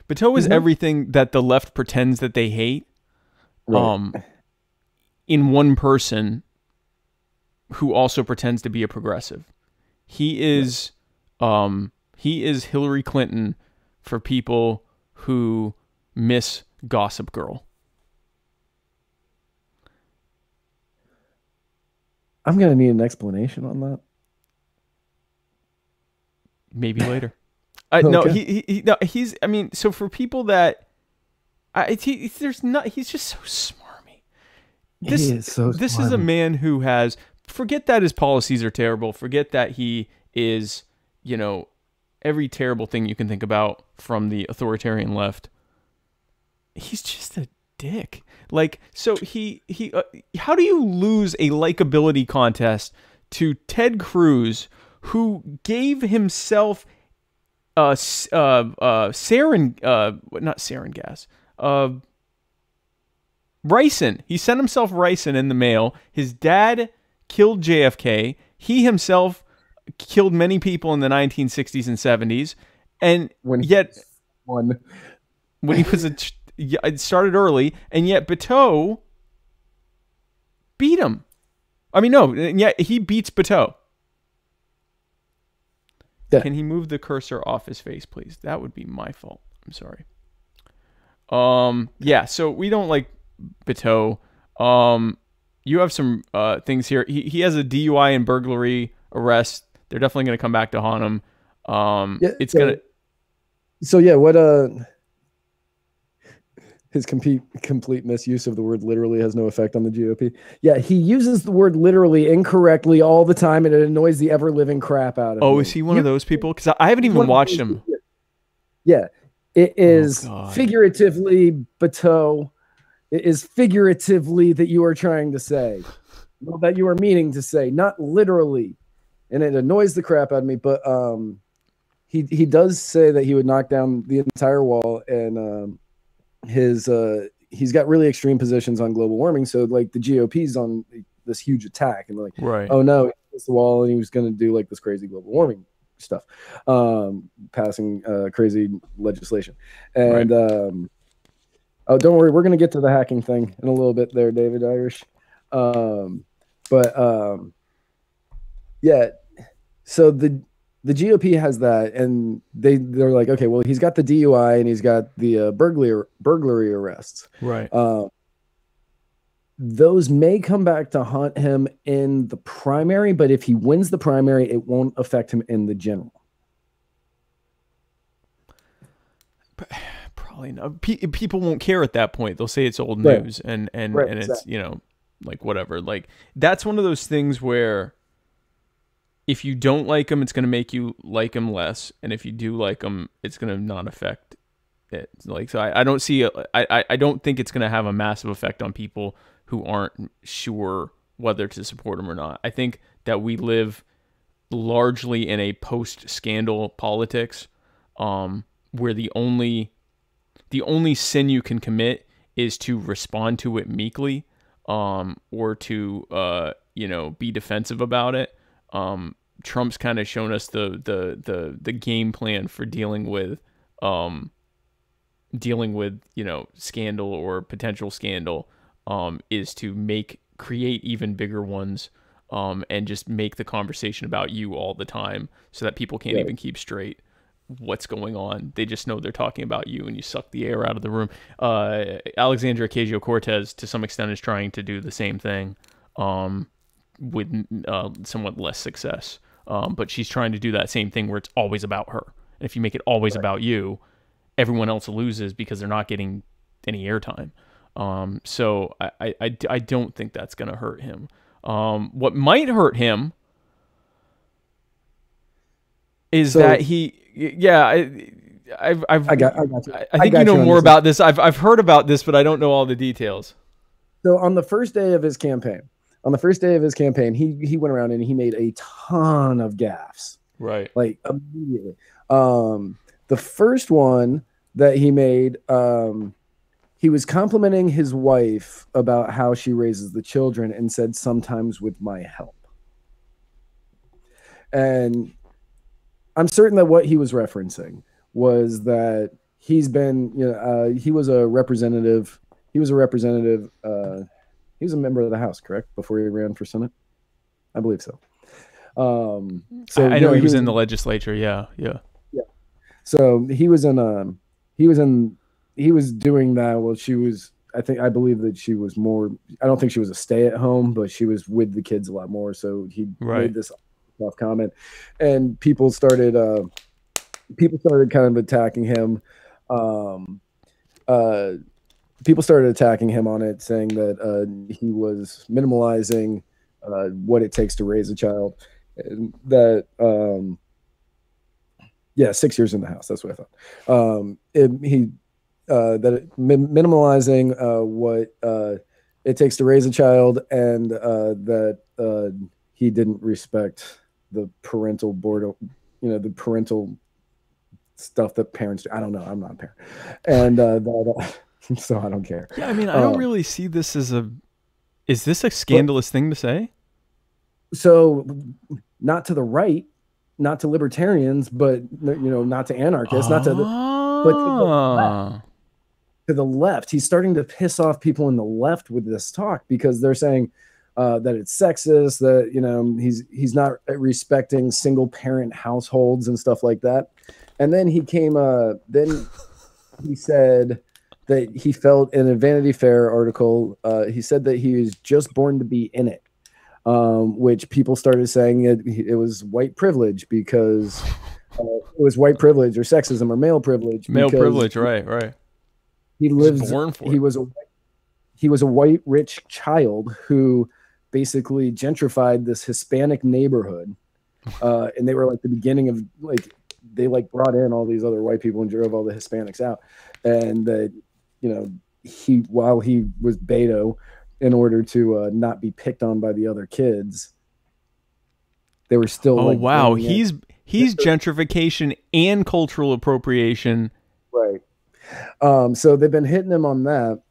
everything that the left pretends that they hate, in one person who also pretends to be a progressive. He is Hillary Clinton for people who miss Gossip Girl. I'm going to need an explanation on that. Maybe later. Okay. No, he's, I mean, so for people that, he's just so smarmy. this He is so this is a smart. man who has, forget that his policies are terrible, forget that he is, you know, every terrible thing you can think about from the authoritarian left. He's just a dick. Like, so how do you lose a likability contest to Ted Cruz, who gave himself sarin, not sarin gas, ricin. He sent himself ricin in the mail. His dad killed JFK. He himself killed many people in the 1960s and 70s, and When yet one, when he was it started early, and yet Beto beat him. I mean, no, yeah, he beats Beto. yeah. Can he move the cursor off his face, please? That would be my fault. I'm sorry. Yeah, so we don't like Beto. You have some things here. He has a DUI and burglary arrest. They're definitely going to come back to haunt him. Yeah, It's so, going to. So yeah, what his complete misuse of the word literally has no effect on the GOP. Yeah, he uses the word literally incorrectly all the time, and it annoys the ever living crap out of me. Oh, is he one of those people? Because I haven't even watched him. Yeah, it is God. figuratively, Beto. It is figuratively that you are trying to say, well, that you are meaning to say, not literally, and it annoys the crap out of me. But he does say that he would knock down the entire wall, and he's got really extreme positions on global warming. So like the GOP's on this huge attack, and like, Right. oh no, it's the wall, and he was going to do like this crazy global warming stuff, passing crazy legislation, and Right. oh, don't worry, we're going to get to the hacking thing in a little bit there, David Irish. But yeah, so the GOP has that, and they're like, okay, well, he's got the DUI and he's got the burglary arrests. Right. Those may come back to haunt him in the primary, but if he wins the primary, it won't affect him in the general. Probably not. People won't care at that point. They'll say it's old Right. news, and Right, it's, exactly. you know, like whatever. Like, that's one of those things where if you don't like him, it's going to make you like him less, and if you do like him, it's going to not affect it. Like, so I don't see I don't think it's going to have a massive effect on people who aren't sure whether to support him or not. I think that we live largely in a post-scandal politics, where the only sin you can commit is to respond to it meekly, or to be defensive about it. Trump's kind of shown us the game plan for dealing with scandal or potential scandal, is to create even bigger ones, and just make the conversation about you all the time, so that people can't even keep straight what's going on. They just know they're talking about you, and you suck the air out of the room. Alexandria Ocasio-Cortez, to some extent, is trying to do the same thing, with somewhat less success. But she's trying to do that same thing where it's always about her. And if you make it always about you, everyone else loses because they're not getting any airtime. So I don't think that's going to hurt him. What might hurt him is that I got you. I think you know more about this. I've heard about this, but I don't know all the details. So on the first day of his campaign, he went around and he made a ton of gaffes. Right. Like immediately. The first one that he made, he was complimenting his wife about how she raises the children and said, sometimes with my help. And I'm certain that what he was referencing was that he's been, he was a representative. He was a member of the House, correct? Before he ran for Senate? I believe so. So I know he was in the legislature. Yeah. So he was doing that while she was, I believe that she was more, I don't think she was a stay at home, but she was with the kids a lot more. So he made this off comment, and people started kind of attacking him. people started attacking him on it, saying that he was minimalizing what it takes to raise a child. And that yeah, 6 years in the house. That's what I thought. He minimalizing what it takes to raise a child, and that he didn't respect the parental board, the parental stuff that parents do. I don't know. I'm not a parent, and so I don't care. Yeah, I mean, I don't really see this as a. Is this a scandalous thing to say? So, not to the right, not to libertarians, but not to anarchists, not to the, but to the left. He's starting to piss off people in the left with this talk, because they're saying that it's sexist, that he's not respecting single parent households and stuff like that. And then he said that he felt, in a Vanity Fair article, he said that he was just born to be in it, which people started saying it was white privilege, because it was white privilege or sexism or male privilege. Male privilege, right. He lives. He was a white rich child who basically gentrified this Hispanic neighborhood, and they were like the beginning of they brought in all these other white people and drove all the Hispanics out, and that while he was Beto, in order to not be picked on by the other kids, they were still. Oh wow, he's gentrification and cultural appropriation, right? So they've been hitting him on that.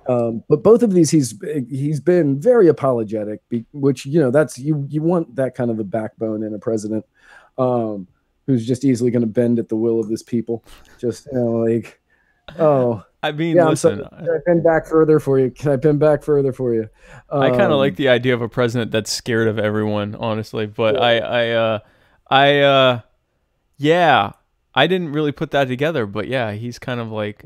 But both of these, he's been very apologetic, which that's you want that kind of a backbone in a president, who's just easily going to bend at the will of this people. Just I mean, yeah, listen, can I bend back further for you? Can I bend back further for you? I kind of like the idea of a president that's scared of everyone, honestly. But yeah, I didn't really put that together. But yeah, he's kind of like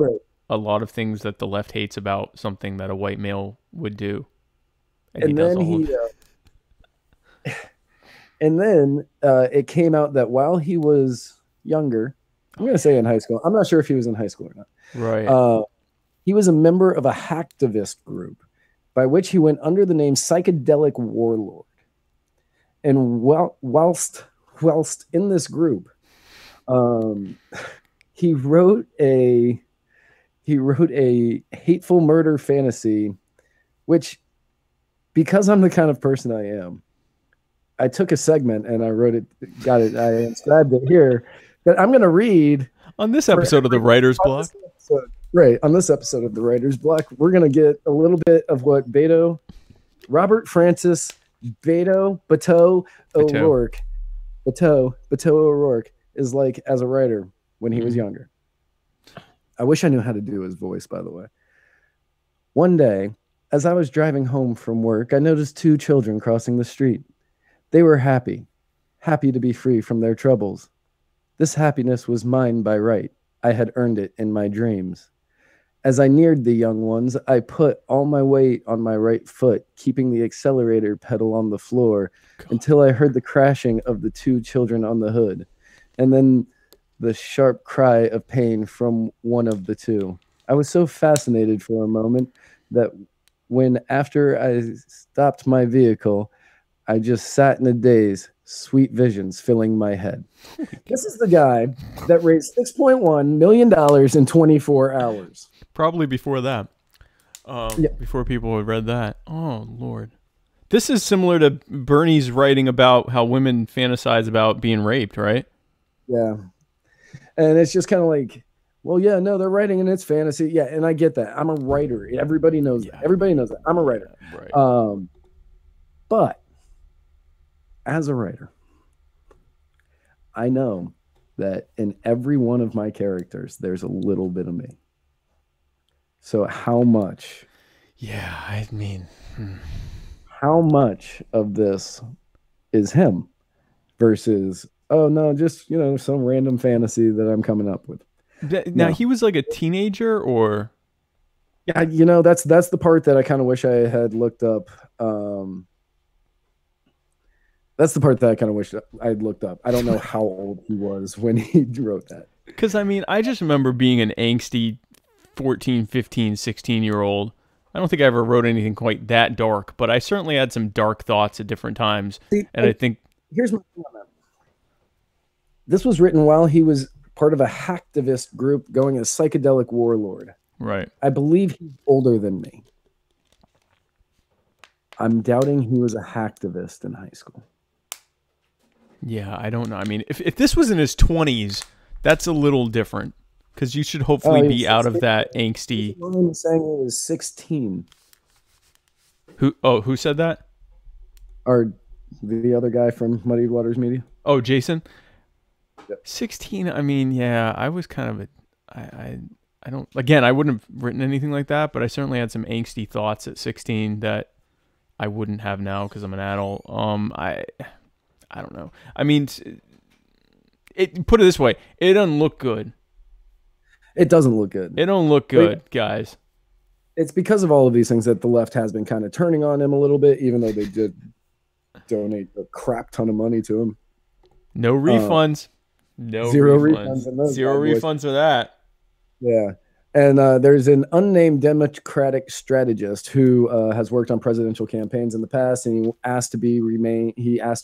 a lot of things that the left hates about something that a white male would do. And then it came out that while he was younger, I'm going to say in high school, I'm not sure if he was in high school or not. Right. He was a member of a hacktivist group by which he went under the name Psychedelic Warlord. And whilst in this group, he wrote a hateful murder fantasy, which, because I'm the kind of person I am, I took a segment and I wrote it, I inscribed it here, that I'm going to read on this episode of the Writer's Block. Right, on this episode of the Writer's Block, we're going to get a little bit of what Robert Francis Beto O'Rourke is like as a writer when he was younger. I wish I knew how to do his voice, by the way. One day, as I was driving home from work, I noticed two children crossing the street. They were happy to be free from their troubles. This happiness was mine by right. I had earned it in my dreams. As I neared the young ones, I put all my weight on my right foot, keeping the accelerator pedal on the floor, until I heard the crashing of the two children on the hood, and then the sharp cry of pain from one of the two. I was so fascinated for a moment that when, after I stopped my vehicle, I just sat in a daze, sweet visions filling my head. This is the guy that raised $6.1 million in 24 hours. Probably before that. Before people had read that. Oh, Lord. This is similar to Bernie's writing about how women fantasize about being raped, right? Yeah. And it's just kind of like, well, yeah, no, they're writing and it's fantasy. Yeah, and I get that. I'm a writer. Everybody knows that. Everybody knows that. I'm a writer. Right. But as a writer, I know that in every one of my characters, there's a little bit of me. So how much? Yeah, I mean, how much of this is him versus, oh no, just, some random fantasy that I'm coming up with. Now, he was like a teenager, or? Yeah, that's the part that I kind of wish I had looked up. That's the part that I kind of wish I'd looked up. I don't know how old he was when he wrote that. Because, I mean, I just remember being an angsty 14, 15, 16-year-old. I don't think I ever wrote anything quite that dark, but I certainly had some dark thoughts at different times. See, And I think here's my thing on that. This was written while he was part of a hacktivist group going as psychedelic warlord. right. I believe he's older than me. I'm doubting he was a hacktivist in high school. Yeah, I don't know. I mean, if this was in his 20s, that's a little different because you should hopefully be out of that angsty. I'm saying he was 16. Who said that? Or the other guy from Muddied Waters Media. Oh, Jason. Yep. 16. I mean, yeah, I was kind of I don't. Again, I wouldn't have written anything like that, but I certainly had some angsty thoughts at 16 that I wouldn't have now because I'm an adult. I don't know. I mean, put it this way, it doesn't look good. It doesn't look good. It don't look good, guys. It's because of all of these things that the left has been kind of turning on him a little bit, even though they did donate a crap ton of money to him. No refunds. No zero refunds. Zero refunds for that. Yeah. And there's an unnamed Democratic strategist who has worked on presidential campaigns in the past, and he asked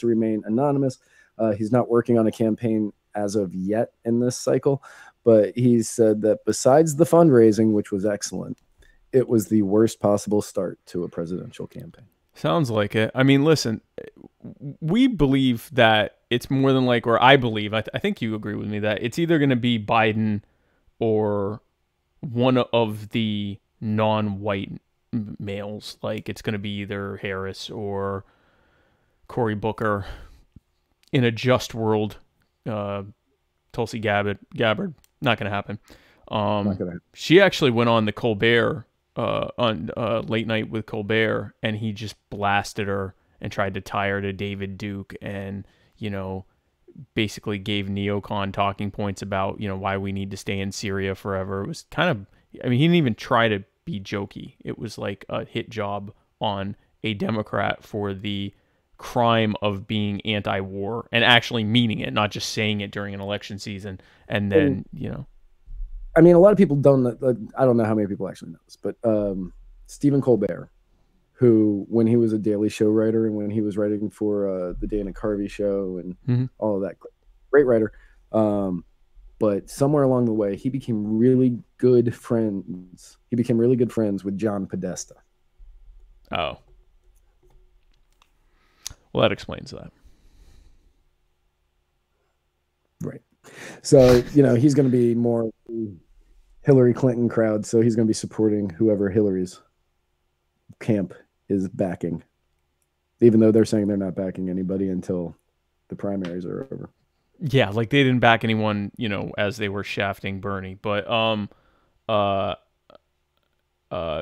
to remain anonymous. He's not working on a campaign as of yet in this cycle, but he said that besides the fundraising, which was excellent, it was the worst possible start to a presidential campaign. Sounds like it. I mean, listen, we believe that it's more than like, or I believe, I think you agree with me, that it's either going to be Biden or one of the non-white males. Like, it's going to be either Harris or Cory Booker. In a just world, Tulsi Gabbard, not going to happen. She actually went on the Colbert, on Late Night with Colbert, and he just blasted her and tried to tie her to David Duke, and basically gave neocon talking points about why we need to stay in Syria forever. It was kind of, I mean, he didn't even try to be jokey. It was like a hit job on a Democrat for the crime of being anti-war and actually meaning it, not just saying it during an election season. And then I mean, a lot of people don't. I don't know how many people actually know this, but Stephen Colbert, who, when he was a Daily Show writer and when he was writing for the Dana Carvey show and all of that, great writer. But somewhere along the way, he became really good friends. He became really good friends with John Podesta. Oh, well, that explains that. Right. So, he's going to be more Hillary Clinton crowd. So he's going to be supporting whoever Hillary's camp is backing, even though they're saying they're not backing anybody until the primaries are over. Yeah, like they didn't back anyone, as they were shafting Bernie. But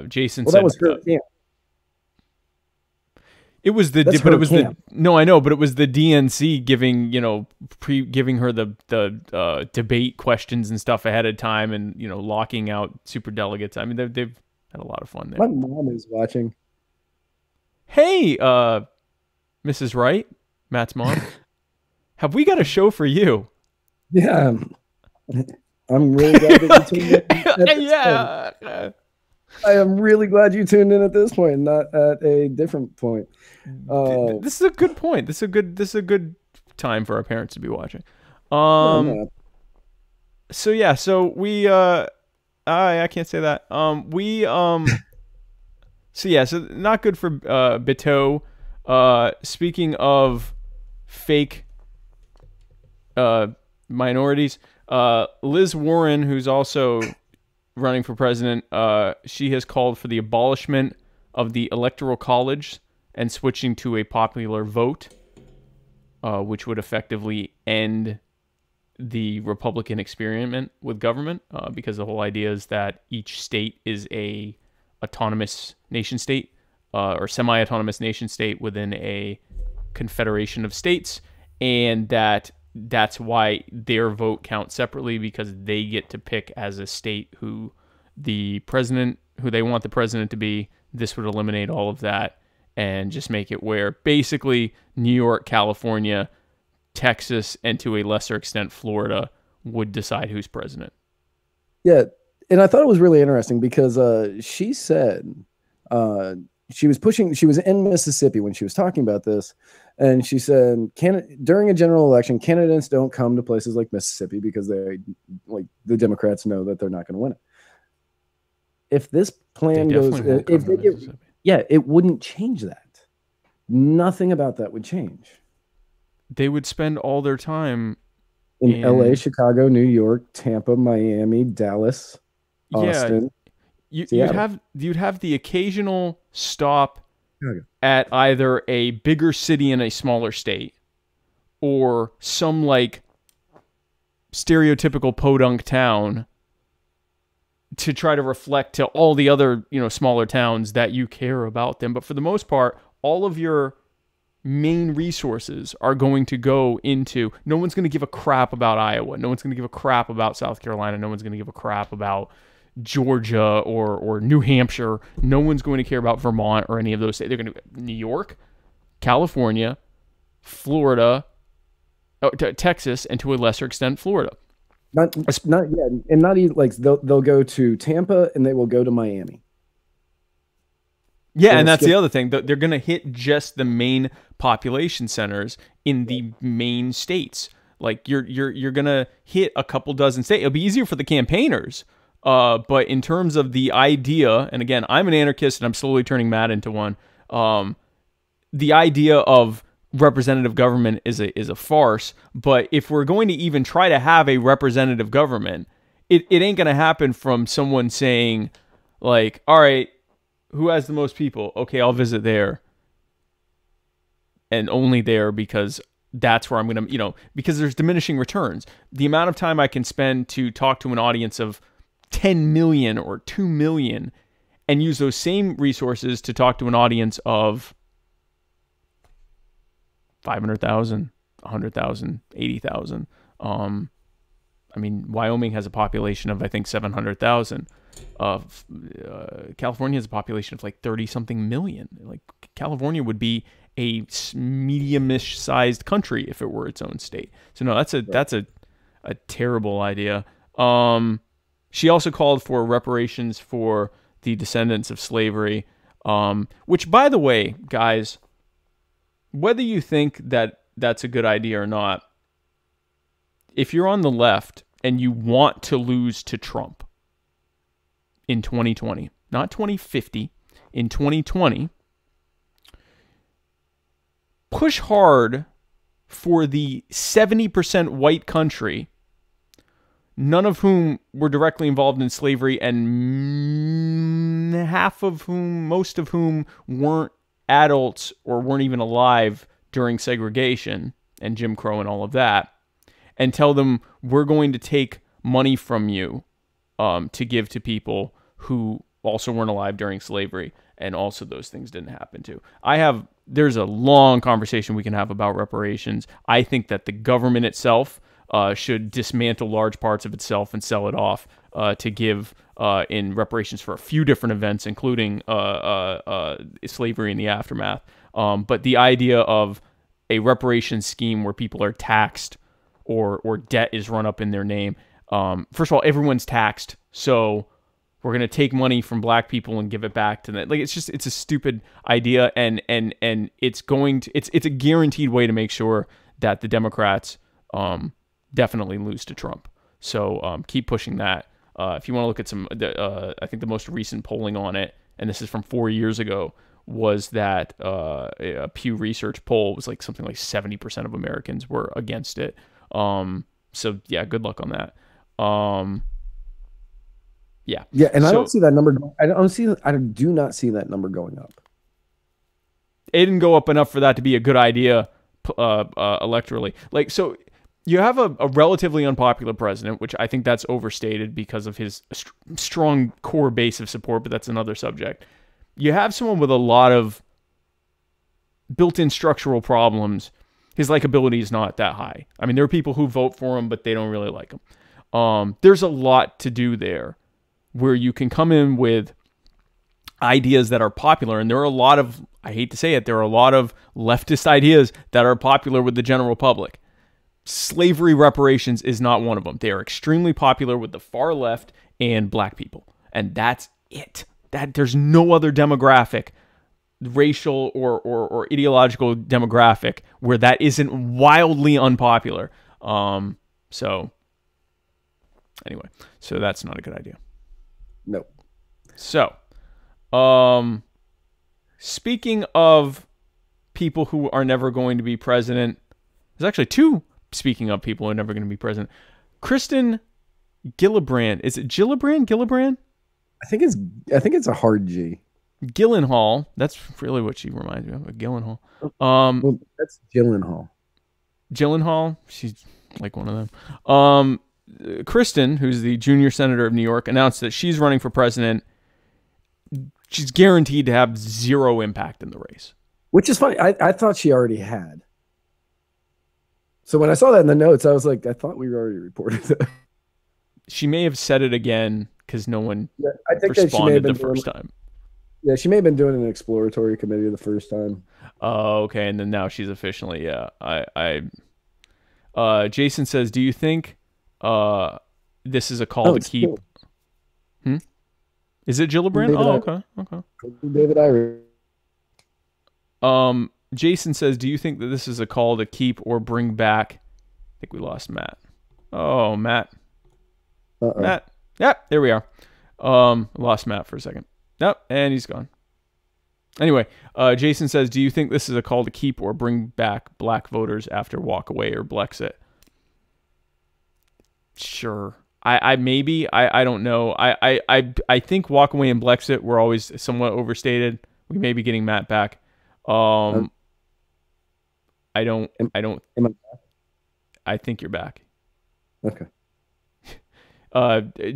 Jason said that was her camp. It was the, but it was camp. No, I know, but it was the DNC giving, giving her the debate questions and stuff ahead of time, and locking out super delegates. I mean, they've had a lot of fun there. My mom is watching. Hey, Mrs. Wright, Matt's mom, have we got a show for you? Yeah, I'm really glad that you tuned in. Yeah. I am really glad you tuned in at this point, not at a different point. This is a good point. This is a good time for our parents to be watching. So yeah, so we I can't say that. So yeah, so not good for Beto. Speaking of fake minorities, Liz Warren, who's also running for president, she has called for the abolishment of the Electoral College and switching to a popular vote, which would effectively end the Republican experiment with government, because the whole idea is that each state is a autonomous nation state, or semi-autonomous nation state within a confederation of states, and that's why their vote counts separately, because they get to pick as a state who they want the president to be. This would eliminate all of that and just make it where basically New York, California, Texas, and to a lesser extent Florida would decide who's president. Yeah, and I thought it was really interesting because she said she was in Mississippi when she was talking about this, and she said during a general election, candidates don't come to places like Mississippi because the Democrats know that they're not going to win it. If this plan goes, if they get, yeah, it wouldn't change that. Nothing about that would change. They would spend all their time in LA, Chicago, New York, Tampa, Miami, Dallas, Austin. Yeah, you'd have the occasional stop at either a bigger city in a smaller state or some like stereotypical podunk town to try to reflect to all the other, smaller towns that you care about them. But for the most part, all of your main resources are going to go into, no one's going to give a crap about Iowa. No one's going to give a crap about South Carolina. No one's going to give a crap about Georgia or New Hampshire. No one's going to care about Vermont or any of those states. They're going to New York, California, Florida, Texas, and to a lesser extent, Florida. Not even like they'll go to Tampa and they will go to Miami. Yeah, and that's the other thing. They're going to hit just the main population centers in the main states. Like you're going to hit a couple dozen states. It'll be easier for the campaigners. But in terms of the idea, and again, I'm an anarchist and I'm slowly turning Matt into one. The idea of representative government is a farce. But if we're going to even try to have a representative government, it ain't going to happen from someone saying like, all right, who has the most people? Okay, I'll visit there. And only there because that's where I'm going to, because there's diminishing returns. The amount of time I can spend to talk to an audience of 10 million or 2 million and use those same resources to talk to an audience of 500,000, 100,000, 80,000. I mean, Wyoming has a population of, I think, 700,000. California has a population of like 30-something million. Like California would be a medium-ish sized country if it were its own state. So no, that's a terrible idea. She also called for reparations for the descendants of slavery, which, by the way, guys, whether you think that that's a good idea or not, if you're on the left and you want to lose to Trump in 2020, not 2050, in 2020, push hard for the 70% white country, none of whom were directly involved in slavery, and most of whom weren't adults or weren't even alive during segregation and Jim Crow and all of that, and tell them we're going to take money from you to give to people who also weren't alive during slavery, and also those things didn't happen too. There's a long conversation we can have about reparations. I think that the government itself should dismantle large parts of itself and sell it off to give in reparations for a few different events, including slavery in the aftermath. But the idea of a reparations scheme where people are taxed or debt is run up in their name. First of all, everyone's taxed, so we're going to take money from black people and give it back to them. Like, it's a stupid idea, and it's a guaranteed way to make sure that the Democrats definitely lose to Trump. So keep pushing that. If you want to look at some, I think the most recent polling on it, and this is from 4 years ago, was that a Pew Research poll was like something like 70% of Americans were against it. So yeah, good luck on that. Yeah. Yeah, and I don't see that number. I do not see that number going up. It didn't go up enough for that to be a good idea electorally. Like, so you have a relatively unpopular president, which I think that's overstated because of his strong core base of support, but that's another subject. You have someone with a lot of built-in structural problems. His likability is not that high. I mean, there are people who vote for him, but they don't really like him. There's a lot to do there where you can come in with ideas that are popular, and there are a lot of, I hate to say it, there are a lot of leftist ideas that are popular with the general public. slavery reparations is not one of them. They are extremely popular with the far left and black people, and that's it. That there's no other demographic, racial or ideological demographic, where that isn't wildly unpopular. So anyway, so that's not a good idea. Nope. So, speaking of people who are never going to be president, there's actually two. Speaking of people who are never going to be president, Kristin Gillibrand. Is it Gillibrand? Gillibrand? I think it's a hard G. Gyllenhaal. That's really what she reminds me of. Gyllenhaal. Well, that's Gyllenhaal. Gyllenhaal. She's like one of them. Kristin, who's the junior senator of New York, announced that she's running for president. She's guaranteed to have zero impact in the race. Which is funny. I thought she already had. So when I saw that in the notes, I was like, I thought we already reported it. She may have said it again because no one I think responded the first time. Yeah, she may have been doing an exploratory committee the first time. Oh, okay. And then now she's officially, yeah. Jason says, do you think this is a call to keep... Is it Gillibrand? Okay. David Irish. Jason says, do you think that this is a call to keep or bring back... I think we lost Matt. Oh, Matt. Matt. Yep, there we are. Lost Matt for a second. Yep, and he's gone. Anyway, Jason says, do you think this is a call to keep or bring back black voters after walk away or Brexit? Sure. I maybe. I don't know. I think walk away and Brexit were always somewhat overstated. We may be getting Matt back. I think you're back. Okay.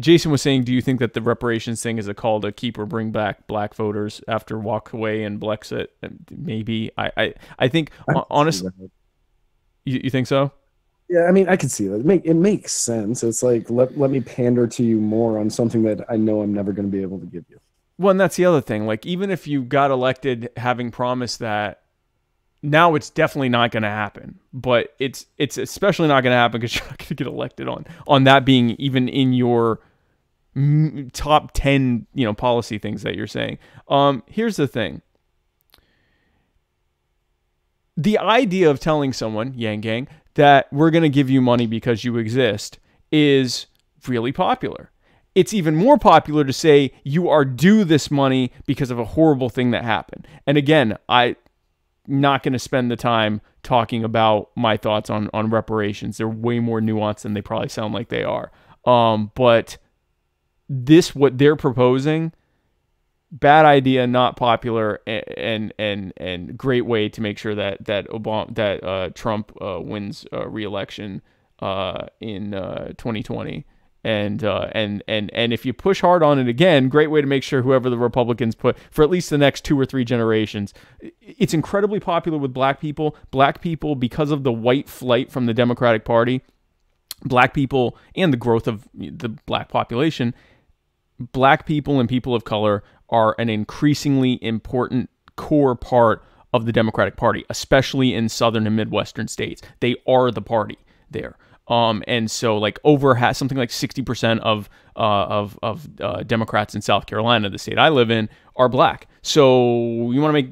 Jason was saying, do you think that the reparations thing is a call to keep or bring back black voters after walk away and Brexit? Maybe. I think, honestly, you think so? Yeah, I mean, I can see that. It makes sense. It's like, let me pander to you more on something that I know I'm never going to be able to give you. Well, and that's the other thing. Like, even if you got elected having promised that, now it's definitely not going to happen. But it's especially not going to happen because you're not going to get elected on that being even in your top 10, policy things that you're saying. Here's the thing. The idea of telling someone, Yang Gang, that we're going to give you money because you exist is really popular. It's even more popular to say you are due this money because of a horrible thing that happened. And again, I'm not going to spend the time talking about my thoughts on reparations. They're way more nuanced than they probably sound like they are. But what they're proposing, bad idea, not popular, and great way to make sure that Trump wins re-election in 2020. And if you push hard on it again, great way to make sure whoever the Republicans put for at least the next 2 or 3 generations. It's incredibly popular with black people. Black people, because of the white flight from the Democratic Party, black people and the growth of the black population, black people and people of color are an increasingly important core part of the Democratic Party, especially in southern and Midwestern states. They are the party there. And so like something like 60% of Democrats in South Carolina, the state I live in, are black. So you want to make,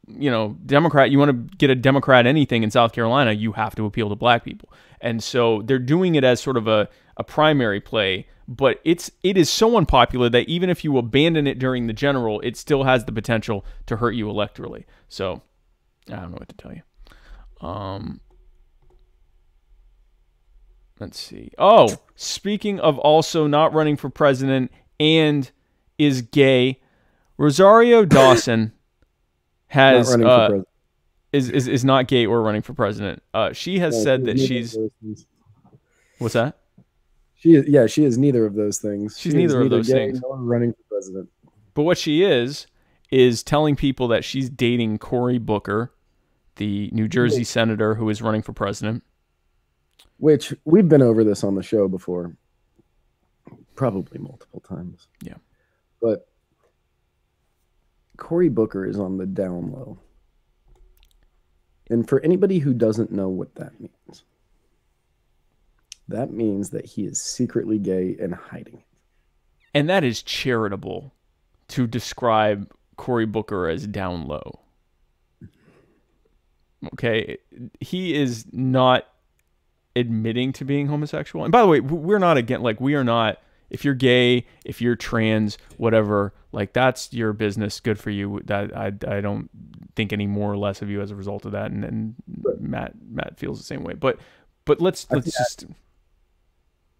you want to get a Democrat anything in South Carolina, you have to appeal to black people. And so they're doing it as sort of a primary play, but it is so unpopular that even if you abandon it during the general, it still has the potential to hurt you electorally. So I don't know what to tell you. Let's see. Oh, speaking of also not running for president and is gay, Rosario Dawson is not gay or running for president. She has said that she's... What's that? She is neither of those things. She's neither of those things. Nor running for president. But what she is telling people that she's dating Cory Booker, the New Jersey senator who is running for president. Which we've been over this on the show before, probably multiple times. Yeah. But Cory Booker is on the down low. And for anybody who doesn't know what that means, that means that he is secretly gay and hiding it. And that is charitable to describe Cory Booker as down low. Okay? He is not admitting to being homosexual. And by the way, we're not again, like, we are not, if you're gay, if you're trans, whatever, like, that's your business. Good for you. That I don't think any more or less of you as a result of that. And Matt feels the same way. But let's just.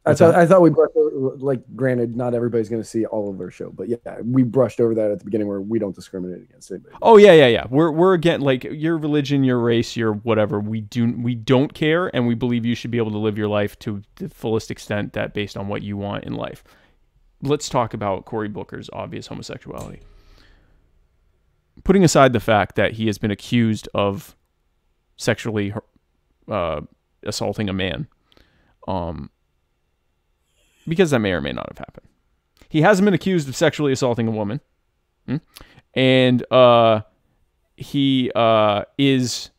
I thought we brushed over, like, granted, not everybody's going to see all of our show, but yeah, we brushed over that at the beginning where we don't discriminate against anybody. Oh yeah. We're again, like, your religion, your race, your whatever. We don't care, and we believe you should be able to live your life to the fullest extent that based on what you want in life. Let's talk about Cory Booker's obvious homosexuality. Putting aside the fact that he has been accused of sexually assaulting a man, because that may or may not have happened. He hasn't been accused of sexually assaulting a woman. And he is...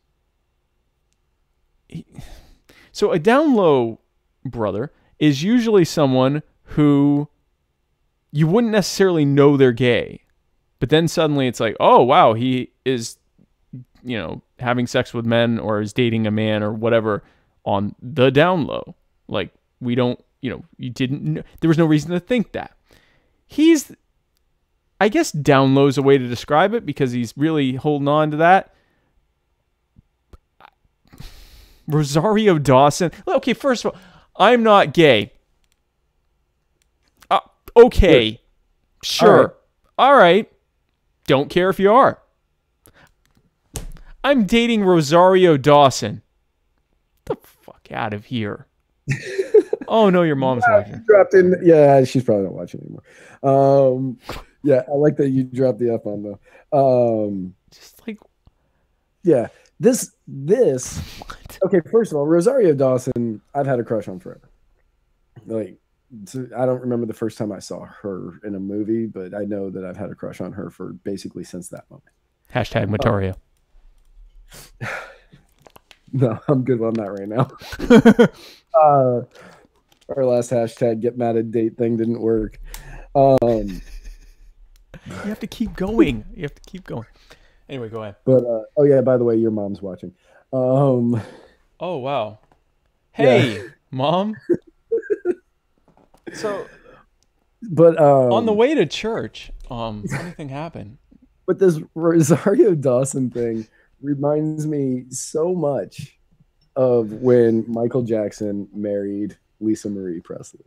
So a down low brother is usually someone who you wouldn't necessarily know they're gay. But then suddenly it's like, oh, wow, he is, having sex with men or is dating a man or whatever on the down low. Like, we don't... you didn't, there was no reason to think that. He's, I guess down low is a way to describe it because he's really holding on to that. Rosario Dawson. Okay, first of all, I'm not gay. Okay. Sure. All right. Don't care if you are. I'm dating Rosario Dawson. Get the fuck out of here. Oh no, your mom's watching. Dropped in, yeah, she's probably not watching anymore. Yeah, I like that you dropped the F on though. Just like, yeah, this. What? Okay, first of all, Rosario Dawson, I've had a crush on forever. Like, I don't remember the first time I saw her in a movie, but I know that I've had a crush on her for basically since that moment. Hashtag Matario. No, I'm good on that right now. Our last hashtag get mad at date thing didn't work. You have to keep going. Anyway, go ahead. But oh yeah, by the way, your mom's watching. Oh wow. Hey, yeah. Mom. So, but on the way to church, anything happened. But this Rosario Dawson thing reminds me so much of when Michael Jackson married Lisa Marie Presley,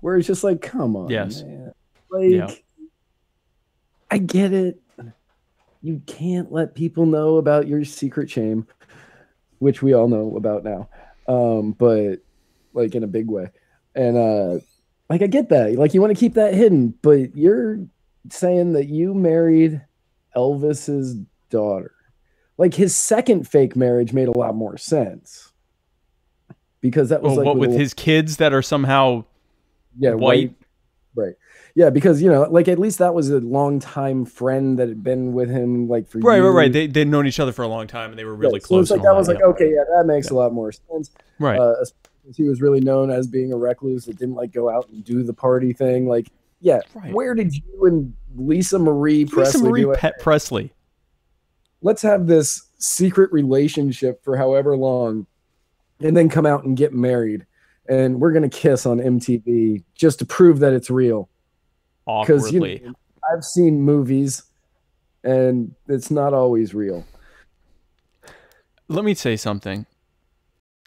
where it's just like, come on, yes, man. Like, I get it. You can't let people know about your secret shame, which we all know about now, but like in a big way. And like, I get that. Like, you want to keep that hidden, but you're saying that you married Elvis's daughter. Like, his second fake marriage made a lot more sense because that was like with his kids that are somehow white. Right. Yeah, because like, at least that was a longtime friend that had been with him like for years. Right. They'd known each other for a long time and they were really close. So it's like that was like, okay, yeah, that makes a lot more sense. Right. He was really known as being a recluse that didn't like go out and do the party thing. Like, yeah, right. Where did you and Lisa Marie Presley do it? Presley. Let's have this secret relationship for however long and then come out and get married. And we're going to kiss on MTV just to prove that it's real. Awkwardly. Because I've seen movies and it's not always real. Let me say something.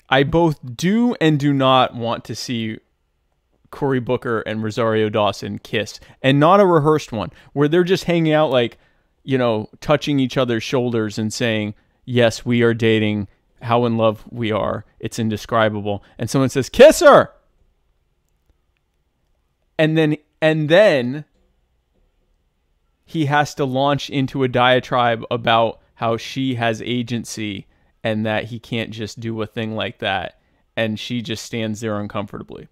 I both do and do not want to see Cory Booker and Rosario Dawson kiss, and not a rehearsed one where they're just hanging out, like, touching each other's shoulders and saying, yes, we are dating, how in love we are, it's indescribable, and someone says, kiss her! And then he has to launch into a diatribe about how she has agency and that he can't just do a thing like that, and she just stands there uncomfortably.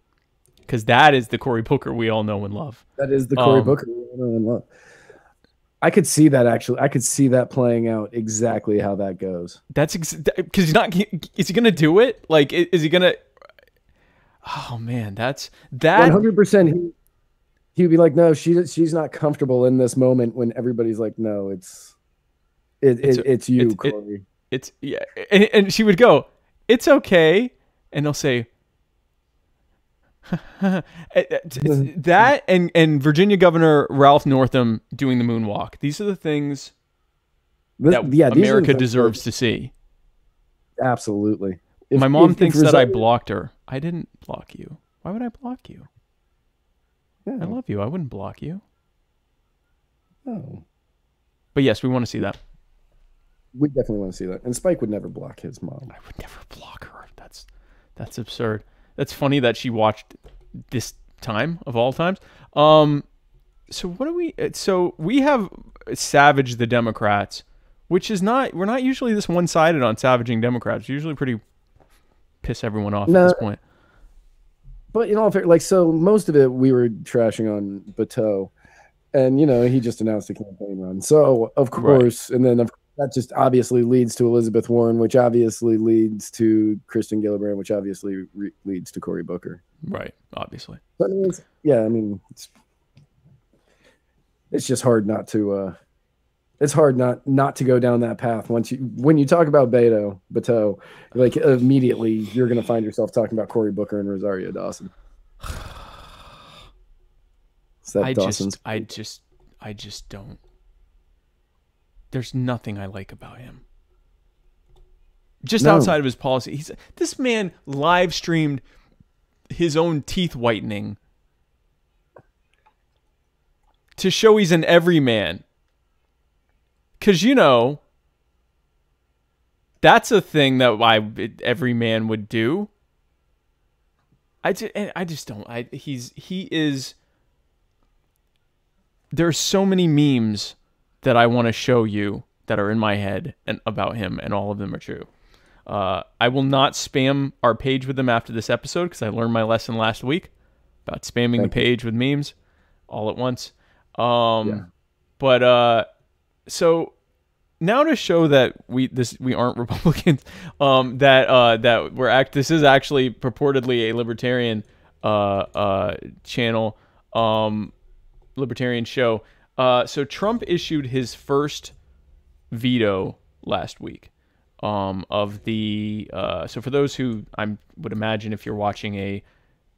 Because that is the Cory Booker we all know and love. That is the Cory Booker we all know and love. I could see that, actually. I could see that playing out exactly how that goes. That's because he's not. Is he going to do it? Like, is he going to? Oh man, that's One that. hundred percent. He'd be like, no, she's not comfortable in this moment when everybody's like, no, It's it's you, it's Corey. it's yeah, and she would go, "It's okay," and they'll say, it's that and Virginia Governor Ralph Northam doing the moonwalk. These are the things that Yeah, these are the America things deserves to see. absolutely. My mom thinks that I blocked her. I didn't block you. Why would I block you? yeah, I love you. I wouldn't block you. no, But yes, we want to see that. we definitely want to see that. And Spike would never block his mom. I would never block her. That's absurd. That's funny that she watched this time of all times. So what do we? So we have savaged the Democrats, which is not. We're not usually this one-sided on savaging Democrats. We're usually pretty piss everyone off at this point. But you know, like, so most of it we were trashing on Beto, and you know he just announced a campaign run. So of course, right. And then that just obviously leads to Elizabeth Warren, which obviously leads to Kristin Gillibrand, which obviously leads to Cory Booker. Right, obviously. So, I mean, it's just hard not to. It's hard not to go down that path. When you talk about Beto, like immediately you're going to find yourself talking about Cory Booker and Rosario Dawson. I just don't. There's nothing I like about him. Just outside of his policy, this man live streamed his own teeth whitening to show he's an everyman. Because, you know, that's a thing that every man would do. I just don't. He is. There's so many memes that I want to show you that are in my head and about him, and all of them are true. I will not spam our page with them after this episode because I learned my lesson last week about spamming the page with memes all at once. But so now to show that we aren't Republicans, this is actually purportedly a libertarian channel, libertarian show. So Trump issued his first veto last week of the so for those who I would imagine if you're watching a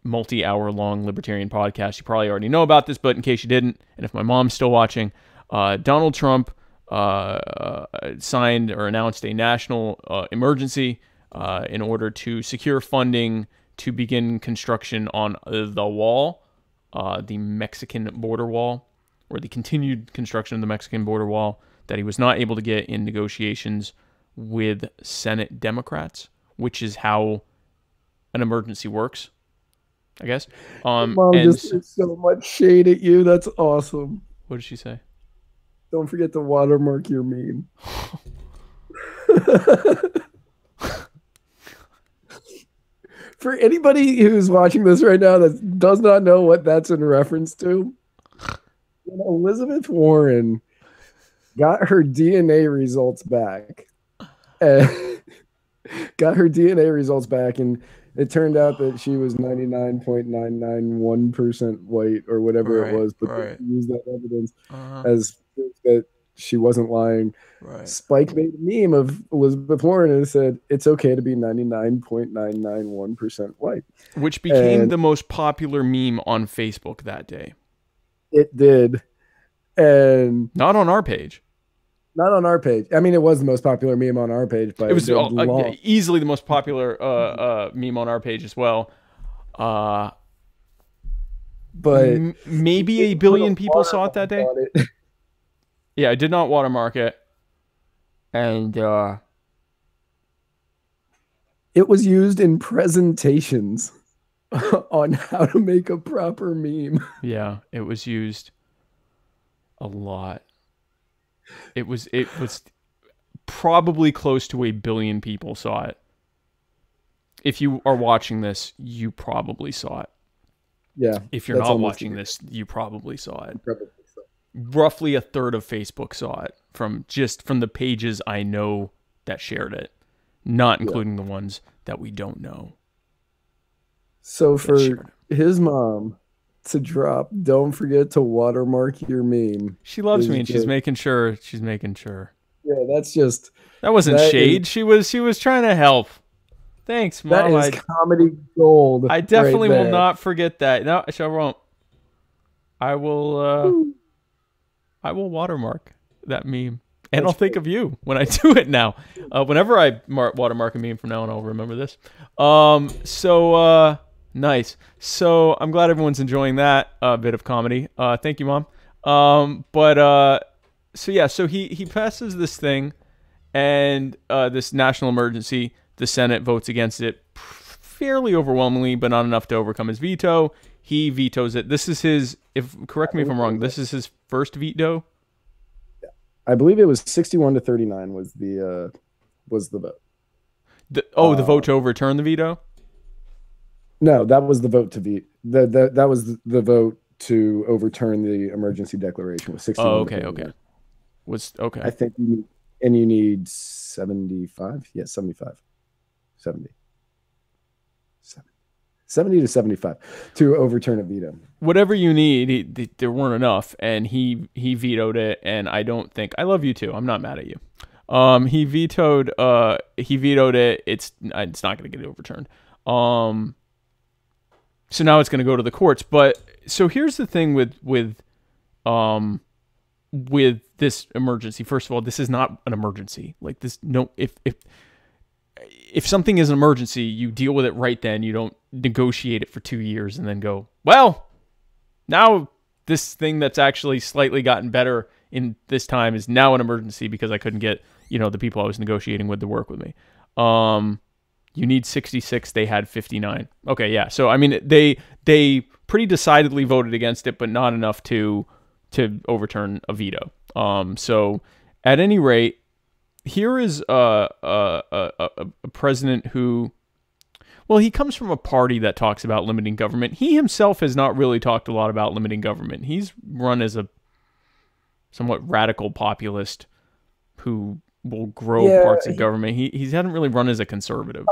multi-hour long libertarian podcast, you probably already know about this, but in case you didn't, and if my mom's still watching, Donald Trump signed or announced a national emergency in order to secure funding to begin construction on the wall, the Mexican border wall, or the continued construction of the Mexican border wall that he was not able to get in negotiations with Senate Democrats, which is how an emergency works, I guess. Mom just threw so much shade at you. That's awesome. What did she say? Don't forget to watermark your meme. For anybody who's watching this right now that does not know what that's in reference to, when Elizabeth Warren got her DNA results back, and it turned out that she was 99.991% white or whatever it was, but they used that evidence as proof that she wasn't lying. Right. Spike made a meme of Elizabeth Warren and said, it's okay to be 99.991% white. Which became the most popular meme on Facebook that day. It did. And not on our page. Not on our page. I mean, it was the most popular meme on our page, but it was easily the most popular meme on our page as well. But maybe a billion people saw it that day. Yeah, I did not watermark it, and it was used in presentations on how to make a proper meme. Yeah, it was used a lot. It was probably close to a billion people saw it. If you are watching this, you probably saw it. Yeah. If you're not watching this, you probably saw it. Roughly a third of Facebook saw it from the pages I know that shared it, not including the ones that we don't know. So for his mom to drop, don't forget to watermark your meme. She loves Is me, and she's just, making sure. She's making sure. yeah, that's just That wasn't that is shade. She was trying to help. Thanks, that Mom. is comedy gold I right definitely will there. not forget that. No, I won't. I will. I will watermark that meme, and I'll think of you when I do it now. Whenever I watermark a meme from now on, I'll remember this. Nice. So I'm glad everyone's enjoying that bit of comedy. Thank you, Mom. So he passes this thing, and this national emergency. The Senate votes against it fairly overwhelmingly, but not enough to overcome his veto. He vetoes it. This is his. Correct me if I'm wrong. This is his first veto. I believe it was 61-39 was the vote. The vote to overturn the veto. No, that was the vote to veto. That was the vote to overturn the emergency declaration. Was 61. Oh, okay. Was okay. I think you need 75. Yes, 75. 70 to 75 to overturn a veto. Whatever you need, there weren't enough, and he vetoed it. And I don't think I love you too. I'm not mad at you. He vetoed it. It's not going to get overturned. So now it's going to go to the courts. But so here's the thing with this emergency. First of all, this is not an emergency. Like this, no. If something is an emergency, you deal with it right then. You don't negotiate it for 2 years and then go, well, now this thing that's actually slightly gotten better in this time is now an emergency because I couldn't get, the people I was negotiating with to work with me. You need 66. They had 59. Okay, yeah. So, I mean, they pretty decidedly voted against it, but not enough to overturn a veto. So, at any rate, here is a president who, well, he comes from a party that talks about limiting government. He himself has not really talked a lot about limiting government. He's run as a somewhat radical populist who will grow parts of government. He hadn't really run as a conservative.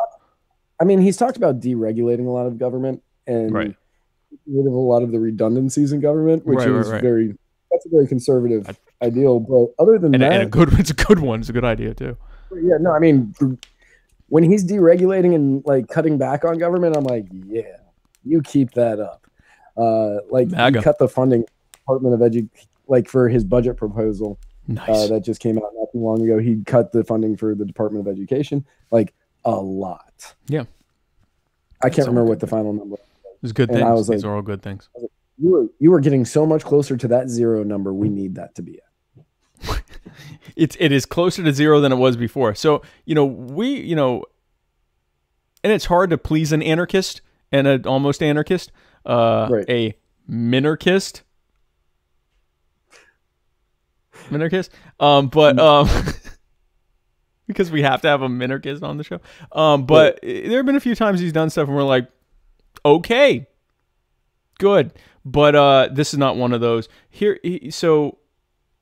I mean, he's talked about deregulating a lot of government and rid of a lot of the redundancies in government, which is that's a very conservative ideal. But other than that, and it's a good one. It's a good idea too. Yeah, no, I mean, when he's deregulating and like cutting back on government, I'm like, yeah, you keep that up. He cut the funding Department of for his budget proposal. Nice. That just came out not too long ago. He cut the funding for the Department of Education, like a lot. Yeah. I can't remember what the final number was. It was good things. I was These are all good things. You were getting so much closer to that zero number we need that to be at. It is closer to zero than it was before. So, and it's hard to please an anarchist and an almost anarchist, a minarchist. Because we have to have a minarchist on the show. But there have been a few times he's done stuff and we're like, okay, good. But this is not one of those. So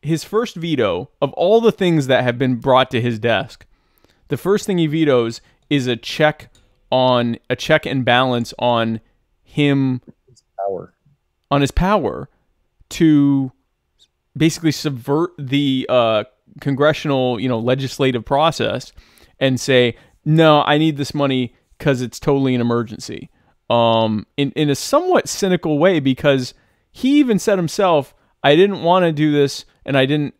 his first veto of all the things that have been brought to his desk, the first thing he vetoes is a check and balance on him, his power to basically subvert the congressional, legislative process and say, no, I need this money because it's totally an emergency. In a somewhat cynical way, because he even said himself, I didn't want to do this, and I didn't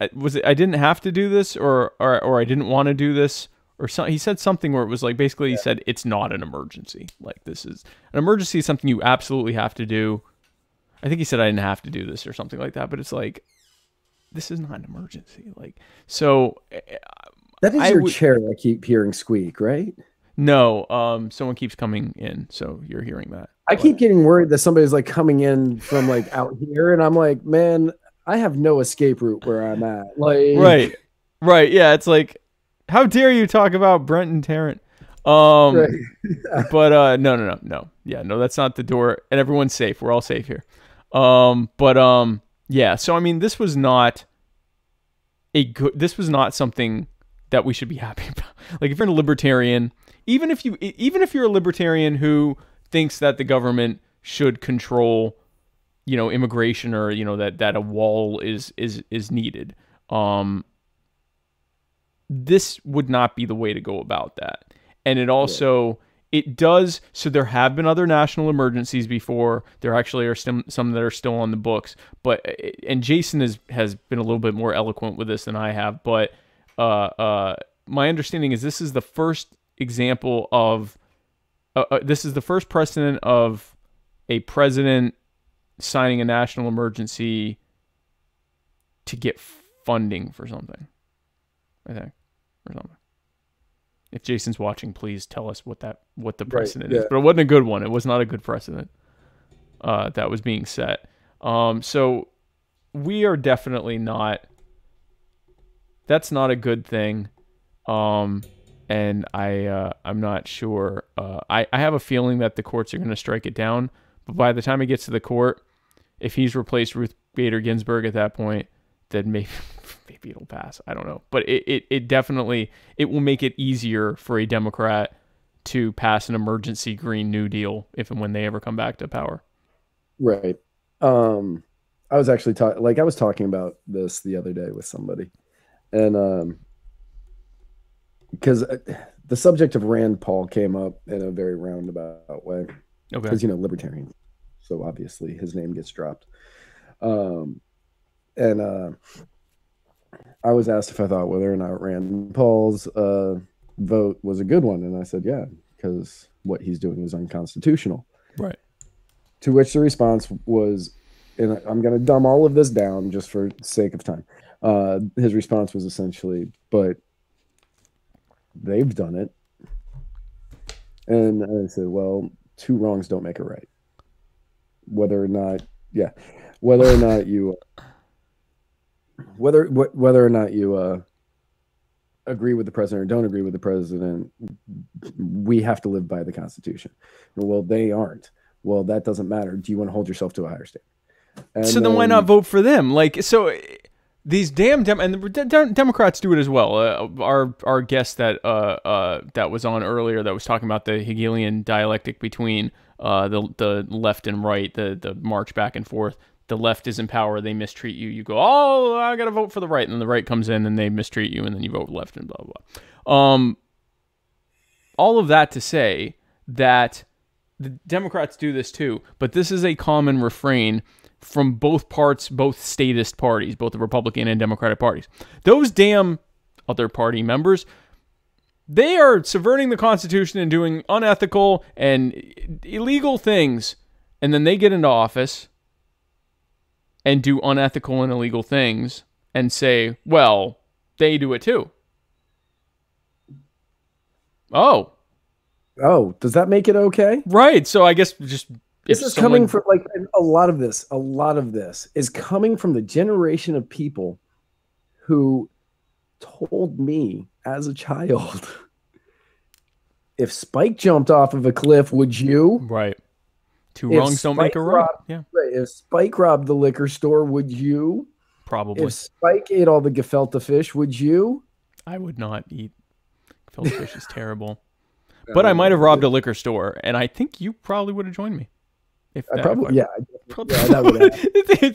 have to do this, or I didn't want to do this, or he said something where it was like, basically he said, it's not an emergency. Like, this is an emergency is something you absolutely have to do. I think he said I didn't have to do this or something like that, but it's like, this is not an emergency. Like, so that is your chair I keep hearing squeak, right? No, someone keeps coming in, so you're hearing that. I keep getting worried that somebody's like coming in from like out here, and I'm like, man, I have no escape route where I'm at. Like, right, yeah. It's like, how dare you talk about Brent and Tarrant? Right. But no, yeah, no, that's not the door, and everyone's safe. We're all safe here. Yeah. So I mean, this was not something that we should be happy about. Like, if you're a libertarian, even if you're a libertarian who thinks that the government should control, immigration, or that a wall is needed. This would not be the way to go about that. And it also, it does, so there have been other national emergencies before. There actually are some that are still on the books. And Jason has been a little bit more eloquent with this than I have. But my understanding is this is the first example of, this is the first precedent of a president signing a national emergency to get funding for something, I think. Or something. If Jason's watching, please tell us what the precedent is. But it wasn't a good one. It was not a good precedent that was being set. So we are definitely not. That's not a good thing. And I'm not sure. I have a feeling that the courts are going to strike it down. But by the time it gets to the court, if he's replaced Ruth Bader Ginsburg at that point, then maybe it'll pass. I don't know. But it definitely, it will make it easier for a Democrat to pass an emergency Green New Deal if and when they ever come back to power. Right. I was actually I was talking about this the other day with somebody, and because the subject of Rand Paul came up in a very roundabout way. Okay. Because libertarian, so obviously his name gets dropped. And I was asked if I thought whether or not Rand Paul's vote was a good one, and I said, yeah, because what he's doing is unconstitutional. Right. To which the response was, and I'm going to dumb all of this down just for sake of time. His response was essentially, but they've done it. And I said, well, two wrongs don't make a right. Whether or not you whether or not you agree with the president or don't agree with the president, we have to live by the Constitution. Well, they aren't. Well, that doesn't matter. Do you want to hold yourself to a higher standard? So then why not vote for them? These damn and the Democrats do it as well. Our guest that was on earlier that was talking about the Hegelian dialectic between the left and right, the march back and forth. The left is in power, they mistreat you. You go, oh, I got to vote for the right. And then the right comes in and they mistreat you, and then you vote left and blah, blah, blah. All of that to say that the Democrats do this too, but this is a common refrain from both statist parties, both the Republican and Democratic parties. Those damn other party members, they are subverting the Constitution and doing unethical and illegal things, and then they get into office and do unethical and illegal things and say, well, they do it too. Oh, does that make it okay? Right. So I guess just this is coming from a lot of this is coming from the generation of people who told me as a child, if Spike jumped off of a cliff, would you? Right. Two wrongs don't make a right. Yeah. Right. If Spike robbed the liquor store, would you? Probably. If Spike ate all the gefilte fish, would you? I would not eat. Gefilte fish is terrible. But I might have robbed a liquor store, and I think you probably would have joined me. It's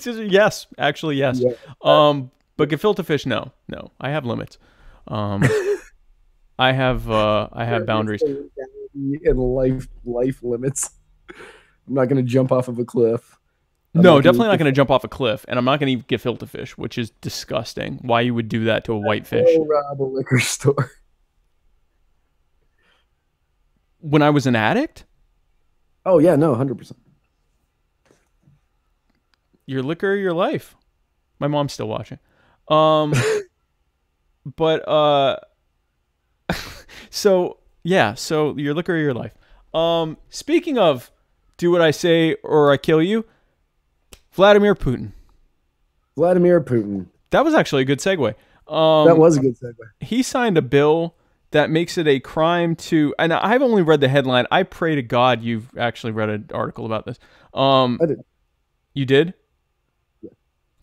just, yes, actually, yes. Yeah. But gefilte fish, no. I have limits. I have boundaries. And life limits. I'm not going to jump off of a cliff. Definitely not going to jump off a cliff, and I'm not going to eat gefilte fish, which is disgusting. Why you would do that to a white fish? Rob a liquor store. When I was an addict? Oh, yeah, no, 100%. Your liquor or your life. My mom's still watching. So your liquor or your life. Speaking of do what I say or I kill you, Vladimir Putin. That was actually a good segue. That was a good segue. He signed a bill that makes it a crime to, and I've only read the headline. I pray to God you've actually read an article about this. I did. You did? Yeah.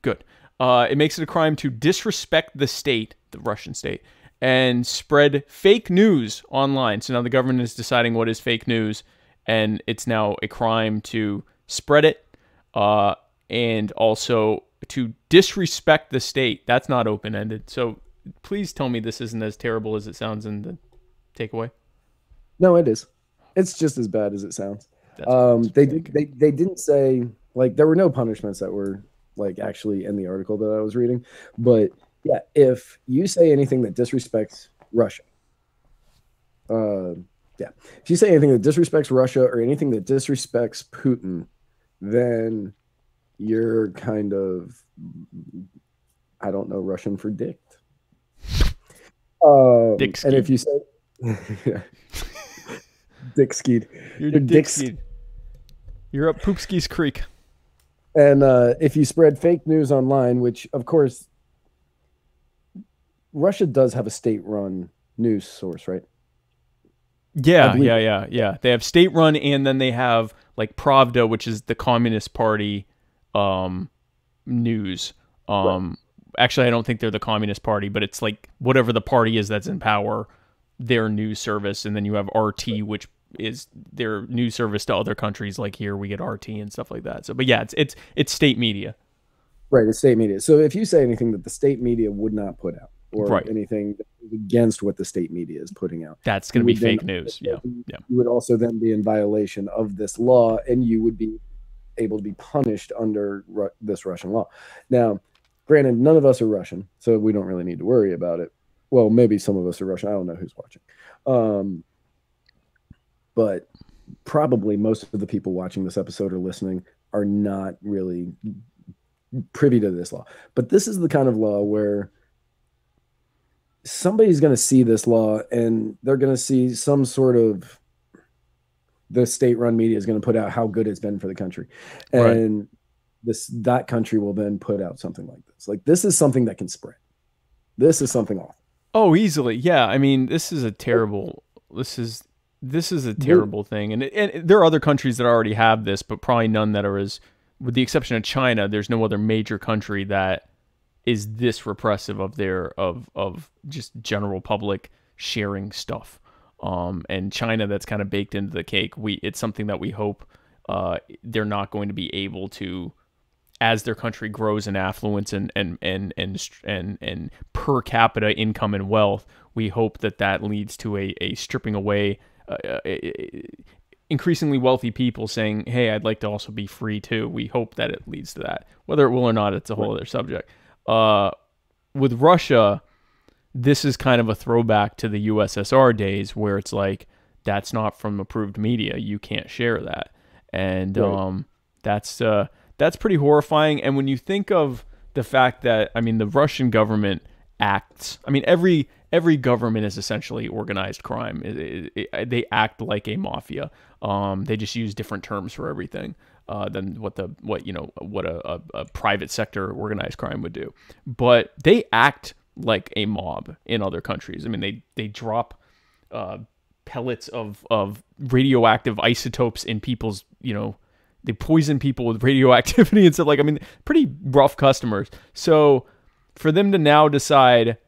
Good. It makes it a crime to disrespect the state, the Russian state, and spread fake news online. So now the government is deciding what is fake news, and it's now a crime to spread it, and also to disrespect the state. That's not open-ended. So please tell me this isn't as terrible as it sounds in the takeaway. No, it is. It's just as bad as it sounds. They didn't say, like, there were no punishments that were like actually in the article that I was reading, but yeah, if you say anything that disrespects Russia, if you say anything that disrespects Russia or anything that disrespects Putin, then you're kind of, I don't know, Russian for dicked. And if you say dick skied, you're dick skied. You're up Poopskis Creek. And if you spread fake news online, which of course Russia does have a state-run news source, right? Yeah. They have state-run, and then they have like Pravda, which is the Communist Party news. Right. Actually, I don't think they're the Communist Party, but it's like whatever the party is that's in power, their news service. And then you have RT, which is their news service to other countries. Like here, we get RT and stuff like that. So, but yeah, it's state media. Right, it's state media. So if you say anything that the state media would not put out, or anything that is against what the state media is putting out, that's going to be fake news. Yeah. You would also then be in violation of this law, and you would be able to be punished under this Russian law. Now, granted, none of us are Russian, so we don't really need to worry about it. Well, maybe some of us are Russian. I don't know who's watching. But probably most of the people watching this episode or listening are not really privy to this law. But this is the kind of law where somebody's going to see this law, and they're going to see some sort of, the state-run media is going to put out how good it's been for the country. And that country will then put out something like this. Like, this is something that can spread. This is something awful. Oh, easily. Yeah. I mean, this is a terrible thing. And there are other countries that already have this, but probably none that are as, with the exception of China, there's no other major country that is this repressive of of just general public sharing stuff. And China, that's kind of baked into the cake. It's something that we hope they're not going to be able to, as their country grows in affluence and per capita income and wealth. We hope that leads to a stripping away, increasingly wealthy people saying, "Hey, I'd like to also be free too." We hope that it leads to that. Whether it will or not, it's a whole other subject. With Russia, this is kind of a throwback to the USSR days, where it's like, that's not from approved media. You can't share that. And that's pretty horrifying. And when you think of the fact that, I mean, the Russian government acts, I mean, every government is essentially organized crime. They act like a mafia. They just use different terms for everything than what a private sector organized crime would do. But they act like a mob in other countries. I mean, they drop pellets of radioactive isotopes in people's, they poison people with radioactivity and stuff. Like, I mean, pretty rough customers. So for them to now decide,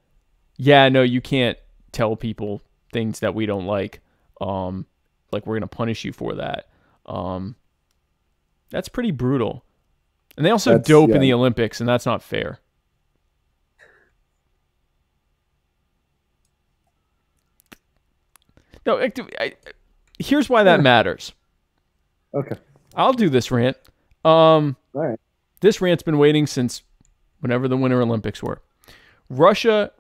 yeah, no, you can't tell people things that we don't like we're going to punish you for that. That's pretty brutal. And they also dope in the Olympics, and that's not fair. No, here's why that matters. Okay. I'll do this rant. All right. This rant's been waiting since whenever the Winter Olympics were. Russia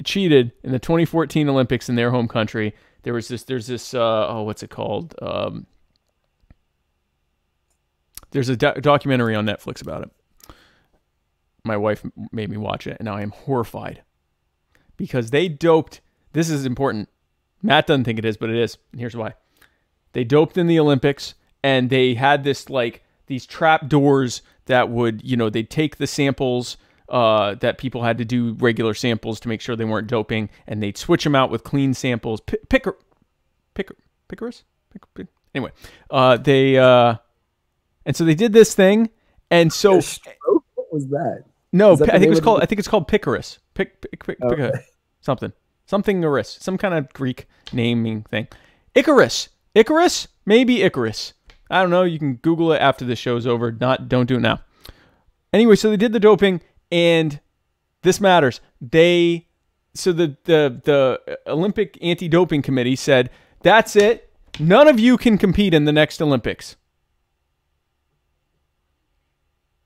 cheated in the 2014 Olympics in their home country. There's this what's it called? There's a documentary on Netflix about it. My wife made me watch it, and now I am horrified because they doped. This is important. Matt doesn't think it is, but it is. And here's why. They doped in the Olympics, and they had these trap doors that would, they'd take the samples that people had to do regular samples to make sure they weren't doping, and they'd switch them out with clean samples. Pickers? Anyway, and so they did this thing, and so what was that? No, I think it's called Picarus. Something Icarus, some kind of Greek naming thing. Icarus, Maybe Icarus. I don't know. You can Google it after the show's over. Don't do it now. Anyway, so they did the doping, and this matters. The Olympic Anti-Doping Committee said, that's it. None of you can compete in the next Olympics.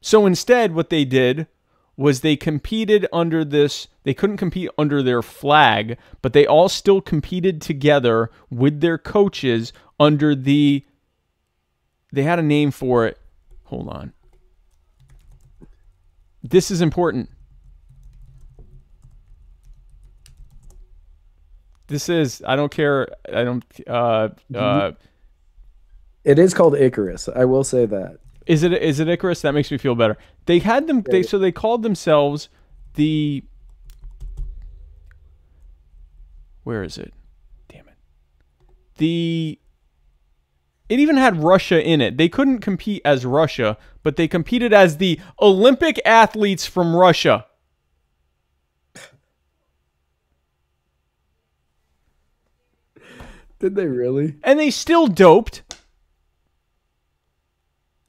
So instead, what they did was they competed under this. They couldn't compete under their flag, but they all still competed together with their coaches under the. They had a name for it. Hold on. This is important. This is. I don't care. I don't. It is called Icarus. I will say that. Is it Icarus? That makes me feel better. They had them. So they called themselves the. Where is it? Damn it. It even had Russia in it. They couldn't compete as Russia, but they competed as the Olympic athletes from Russia. Did they really? And they still doped.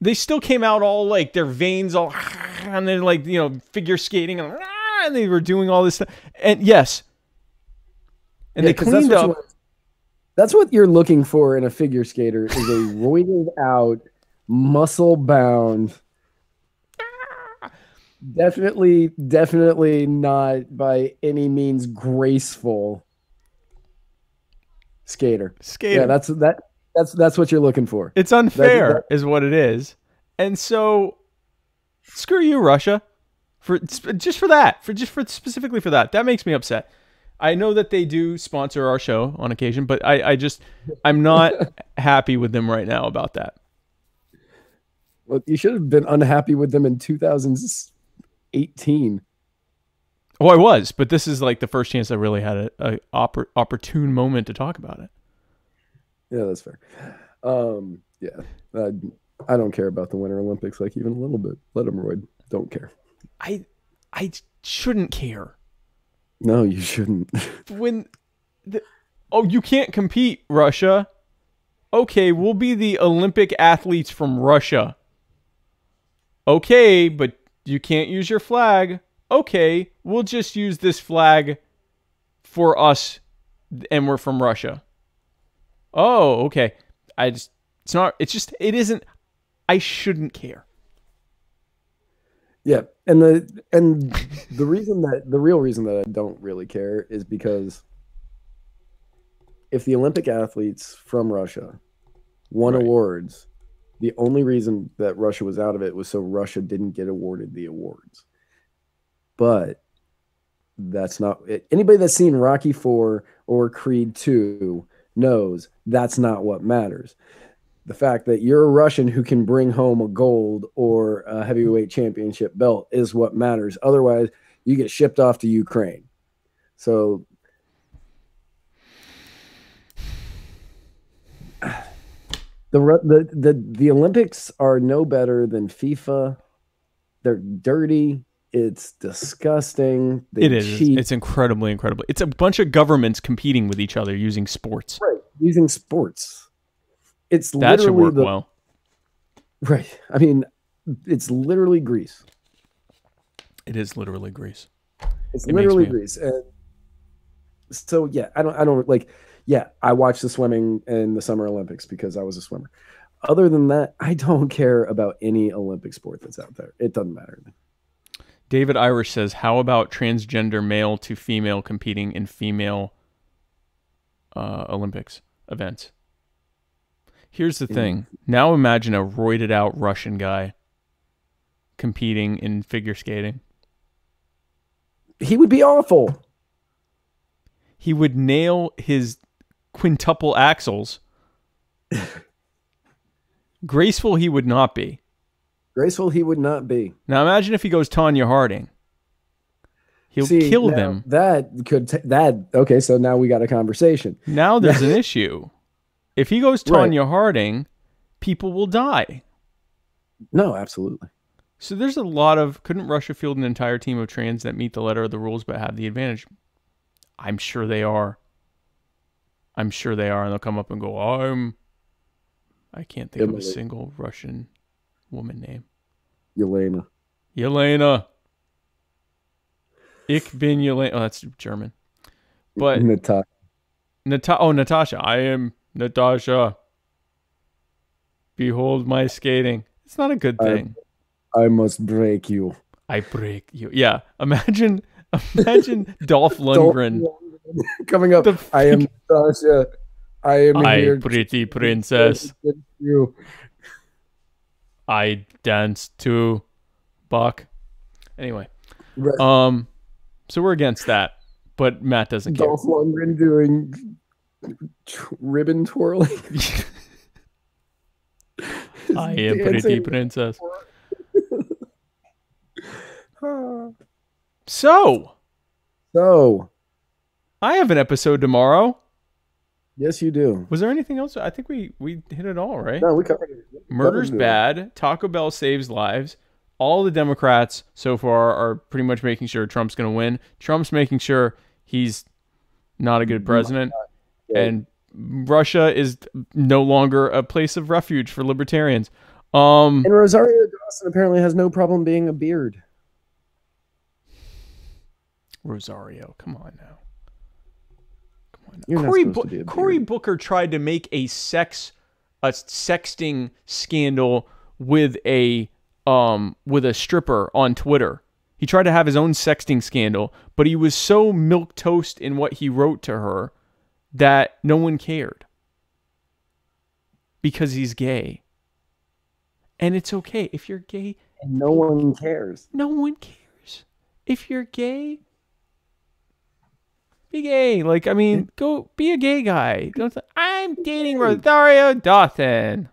They still came out all like their veins all, and then like, figure skating, and they were doing all this stuff. And yes. And they cleaned up. That's what you're looking for in a figure skater, is a roided out, muscle bound, definitely not by any means graceful skater. Yeah, that's what you're looking for. It's unfair, is what it is. And so, screw you, Russia, specifically for that. That makes me upset. I know that they do sponsor our show on occasion, but I'm not happy with them right now about that. Well, you should have been unhappy with them in 2018. Oh, I was, but this is like the first chance I really had a opportune moment to talk about it. Yeah, that's fair. Yeah, I don't care about the Winter Olympics, like, even a little bit. Let them roid. Don't care. I shouldn't care. No, you shouldn't. You can't compete, Russia. Okay, we'll be the Olympic athletes from Russia. Okay, but you can't use your flag. Okay, we'll just use this flag for us, and we're from Russia. Oh, okay. It isn't. I shouldn't care. Yeah, and the real reason that I don't really care is because if the Olympic athletes from Russia won awards, the only reason that Russia was out of it was so Russia didn't get awarded the awards. But that's not it. Anybody that's seen Rocky IV or Creed II knows that's not what matters. The fact that you're a Russian who can bring home a gold or a heavyweight championship belt is what matters. Otherwise, you get shipped off to Ukraine. So the Olympics are no better than FIFA. They're dirty. It's disgusting. It is. Cheat. It's incredibly. It's a bunch of governments competing with each other using sports. Right. Using sports. It's that should work well. Right. I mean, it's literally Greece. It is literally Greece. It's literally Greece. And so yeah, I don't like. Yeah, I watched the swimming in the Summer Olympics because I was a swimmer. Other than that, I don't care about any Olympic sport that's out there. It doesn't matter. David Irish says, "How about transgender male to female competing in female Olympics events?" Here's the thing. Now imagine a roided out Russian guy competing in figure skating. He would be awful. He would nail his quintuple axles. Graceful he would not be. Graceful he would not be. Now imagine if he goes Tanya Harding. He'll kill them. Okay, so now we got a conversation. Now there's an issue. If he goes Tanya Harding, people will die. No, absolutely. So there's a lot of... Couldn't Russia field an entire team of trans that meet the letter of the rules but have the advantage? I'm sure they are. And they'll come up and go, I can't think of a single Russian woman name. Yelena. Yelena. Ich bin Yelena. Oh, that's German. But Natasha. Natasha. I am Natasha. Behold my skating. It's not a good thing. I must break you. I break you. Yeah. Imagine Dolph Lundgren coming up. I am Natasha. I am here. Pretty princess. You. I dance to Bach. Anyway. Right. So we're against that, but Matt doesn't care. Dolph Lundgren doing ribbon twirling. I am pretty princess. So I have an episode tomorrow. Yes, you do. Was there anything else? I think we hit it all, right? No, we covered it. Murder's bad. Taco Bell saves lives. All the Democrats so far are pretty much making sure Trump's going to win. Trump's making sure he's not a good president. And Russia is no longer a place of refuge for libertarians. And Rosario Dawson apparently has no problem being a beard. Rosario, come on now. Cory Booker tried to make a sexting scandal with a stripper on Twitter. He tried to have his own sexting scandal, but he was so milquetoast in what he wrote to her that no one cared. Because he's gay. And it's okay if you're gay. And no one cares. No one cares. If you're gay, be gay. Like, I mean, go be a gay guy. I'm dating Rosario Dawson.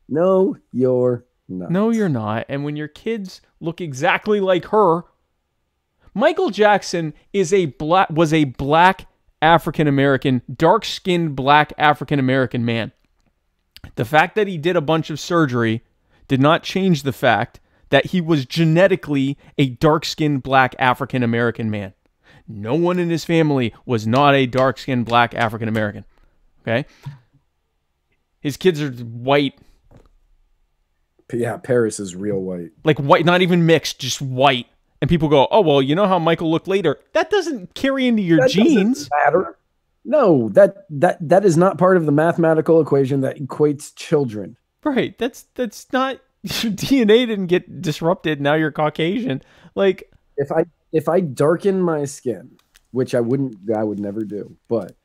No, you're not. No, you're not. And when your kids look exactly like her, Michael Jackson was a black African-American, dark-skinned black African-American man. The fact that he did a bunch of surgery did not change the fact that he was genetically a dark-skinned black African-American man. No one in his family was not a dark-skinned black African-American. Okay? His kids are white. Yeah, Paris is real white. Like white, not even mixed, just white. And people go, oh, well, you know how Michael looked later. That doesn't carry into your genes. Doesn't matter. No, that is not part of the mathematical equation that equates children. Right. That's not, your DNA didn't get disrupted. Now you're Caucasian. Like, if I darken my skin, which I would never do, but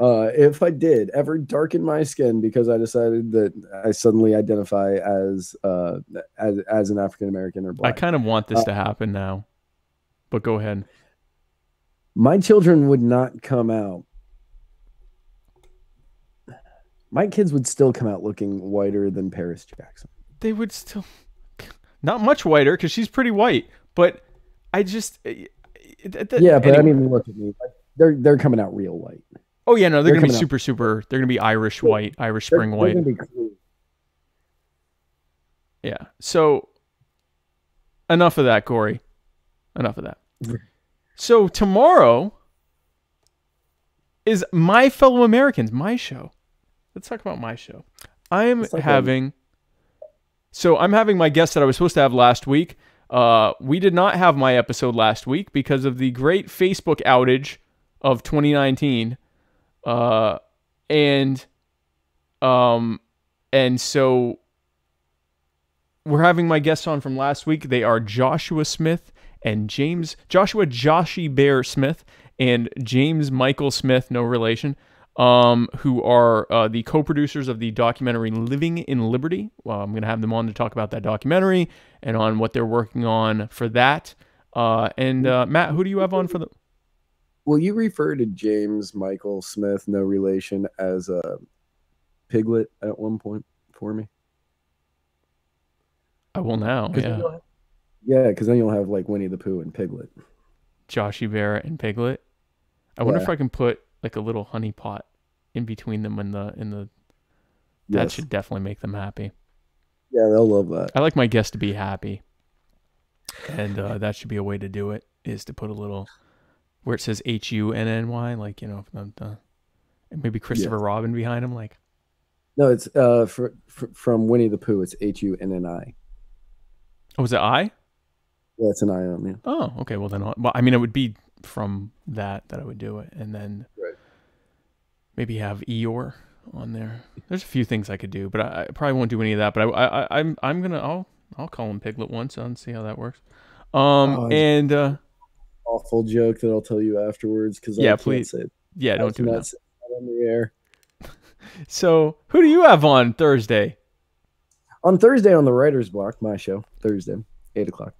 if I did ever darken my skin because I decided that I suddenly identify as an African American or black, I kind of want this to happen now, but go ahead. My children would not come out. My kids would still come out looking whiter than Paris Jackson. They would still, not much whiter because she's pretty white, but I just yeah. But anyway. I mean, look at me. They're coming out real white. Oh yeah, no, they're gonna be super. They're gonna be Irish white, Irish spring white. They're gonna be cool. Yeah. So enough of that, Corey. Enough of that. So tomorrow is My Fellow Americans, my show. Let's talk about my show. I'm having my guest that I was supposed to have last week. We did not have my episode last week because of the great Facebook outage of 2019. And so we're having my guests on from last week. They are Joshua Smith and Joshua Joshy Bear Smith and James Michael Smith, no relation, who are the co-producers of the documentary Living in Liberty. Well, I'm going to have them on to talk about that documentary and on what they're working on for that. Matt, who do you have on for the... Will you refer to James Michael Smith, no relation, as a piglet at one point for me? I will now, yeah. Yeah, because then you'll have like Winnie the Pooh and Piglet. Joshy Bear and Piglet. I wonder if I can put like a little honey pot in between them in the that should definitely make them happy. Yeah, they'll love that. I like my guests to be happy. And that should be a way to do it, is to put a little where it says HUNNY, like, you know, and maybe Christopher Robin behind him, like, No, it's from Winnie the Pooh. It's Hunni. Oh, was it I? Yeah, it's an I on, yeah. Oh, okay. Well, then, well, I mean, it would be from that I would do it, and then Right. maybe have Eeyore on there. There's a few things I could do, but I probably won't do any of that. But I'm gonna I'll call him Piglet once and see how that works. Oh, And awful joke that I'll tell you afterwards because I yeah, can't please, say it. yeah, I don't do it now. cannot say that on the air. So, who do you have on Thursday? On Thursday on the Writer's Block, my show, Thursday, 8 o'clock.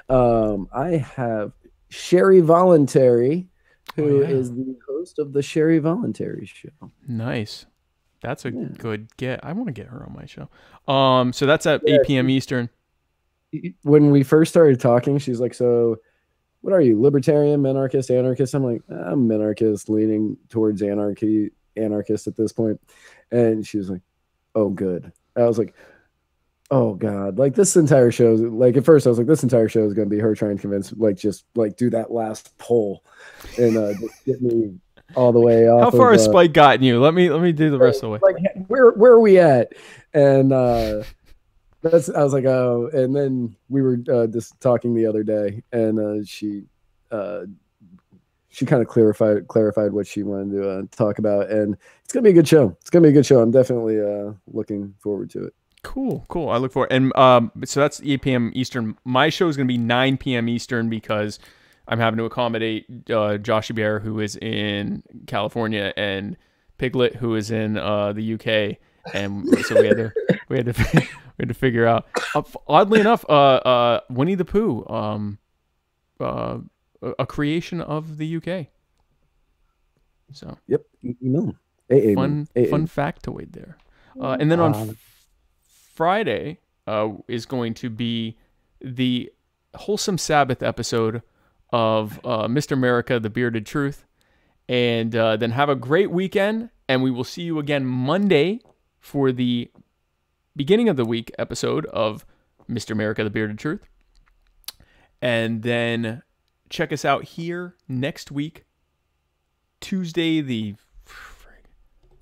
I have Sherry Voluntary, who is the host of the Sherry Voluntary Show. Nice. That's a good get. I want to get her on my show. So that's at 8 p.m. Eastern. When we first started talking, she's like, "So, what are you, libertarian, minarchist, anarchist?" I'm like, "I'm minarchist, leaning towards anarchist at this point." And she was like, "Oh, good." I was like, "Oh God!" Like this entire show, like at first I was like, "This entire show is going to be her trying to convince, like, just like do that last poll and just get me all the way off." How far has Spike gotten you? Let me do the rest of the way. Like, where are we at? And I was like, oh, and then we were just talking the other day, and she kind of clarified what she wanted to talk about, and it's gonna be a good show. It's gonna be a good show. I'm definitely looking forward to it. Cool. I look forward. And so that's 8 p.m. Eastern. My show is going to be 9 p.m. Eastern because I'm having to accommodate Joshy Bear, who is in California, and Piglet, who is in the UK. And so we had to figure out. Oddly enough, Winnie the Pooh, a creation of the UK. So yep, fun factoid there. And then on Friday is going to be the Wholesome Sabbath episode of Mr. America, The Bearded Truth. And then have a great weekend. And we will see you again Monday for the beginning of the week episode of Mr. America, The Bearded Truth. And then check us out here next week, Tuesday the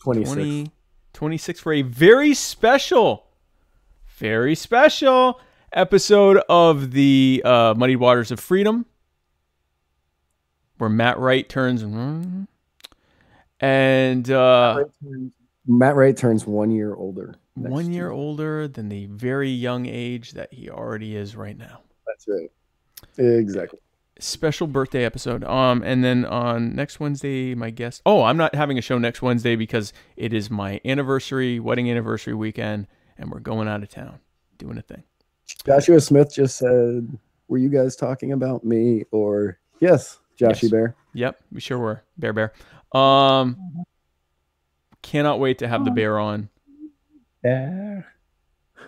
26th for a very special episode of the Muddied Waters of Freedom, where Matt Wright turns and Matt Wright turns 1 year older. 1 year older than the very young age that he already is right now. That's right. Exactly. Special birthday episode. And then on next Wednesday, my guest. Oh, I'm not having a show next Wednesday because it is my wedding anniversary weekend, and we're going out of town doing a thing. Joshua Smith just said, "Were you guys talking about me?" Or yes, Joshy Bear. Yep, we sure were. Bear. Cannot wait to have the bear on. Bear.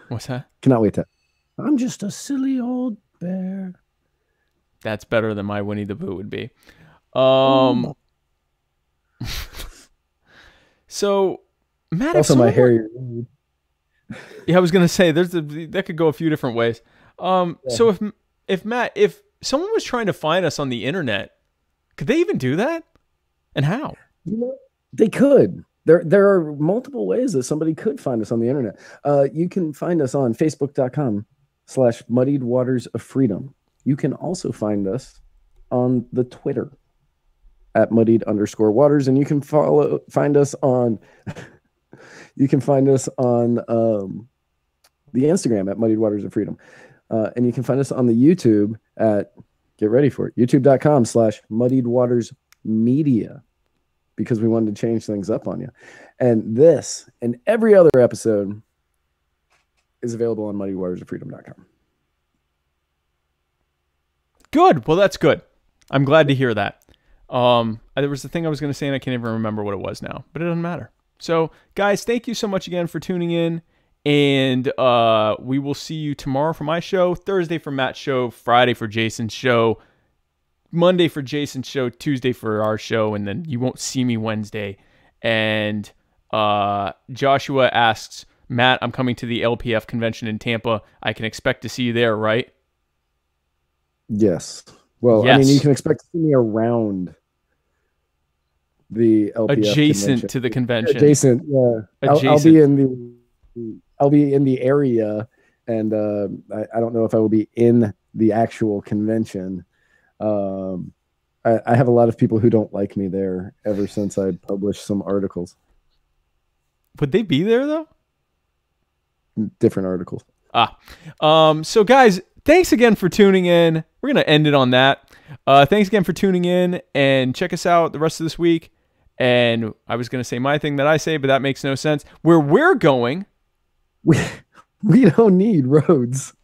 What's that? Cannot wait to. I'm just a silly old bear. That's better than my Winnie the Pooh would be. So, Matt, also my hair. Yeah, I was gonna say that could go a few different ways. So if someone was trying to find us on the internet, could they even do that? And how? They could. There are multiple ways that somebody could find us on the internet. You can find us on Facebook.com/Muddied Waters of Freedom. You can also find us on the Twitter at @muddied_waters, and you can find us on the Instagram at Muddied Waters of Freedom. And you can find us on the YouTube at, get ready for it, youtube.com/Muddied Waters Media, because we wanted to change things up on you. And this and every other episode is available on muddiedwatersoffreedom.com. Good. Well, that's good. I'm glad to hear that. There was the thing I was going to say, and I can't even remember what it was now, but it doesn't matter. So, guys, thank you so much again for tuning in, and we will see you tomorrow for my show, Thursday for Matt's show, Friday for Jason's show, Monday for Jason's show, Tuesday for our show, and then you won't see me Wednesday. And Joshua asks, Matt, I'm coming to the LPF convention in Tampa. I can expect to see you there, right? Yes. Well, yes. I mean, you can expect to see me around the LPF adjacent convention. to the convention. Adjacent, yeah. I'll be in the area, and I don't know if I will be in the actual convention. I have a lot of people who don't like me there ever since I published some articles. Would they be there though? Different articles. So guys, thanks again for tuning in. We're gonna end it on that. Thanks again for tuning in, and check us out the rest of this week. And I was gonna say my thing that I say, but that makes no sense. Where we're going, we don't need roads.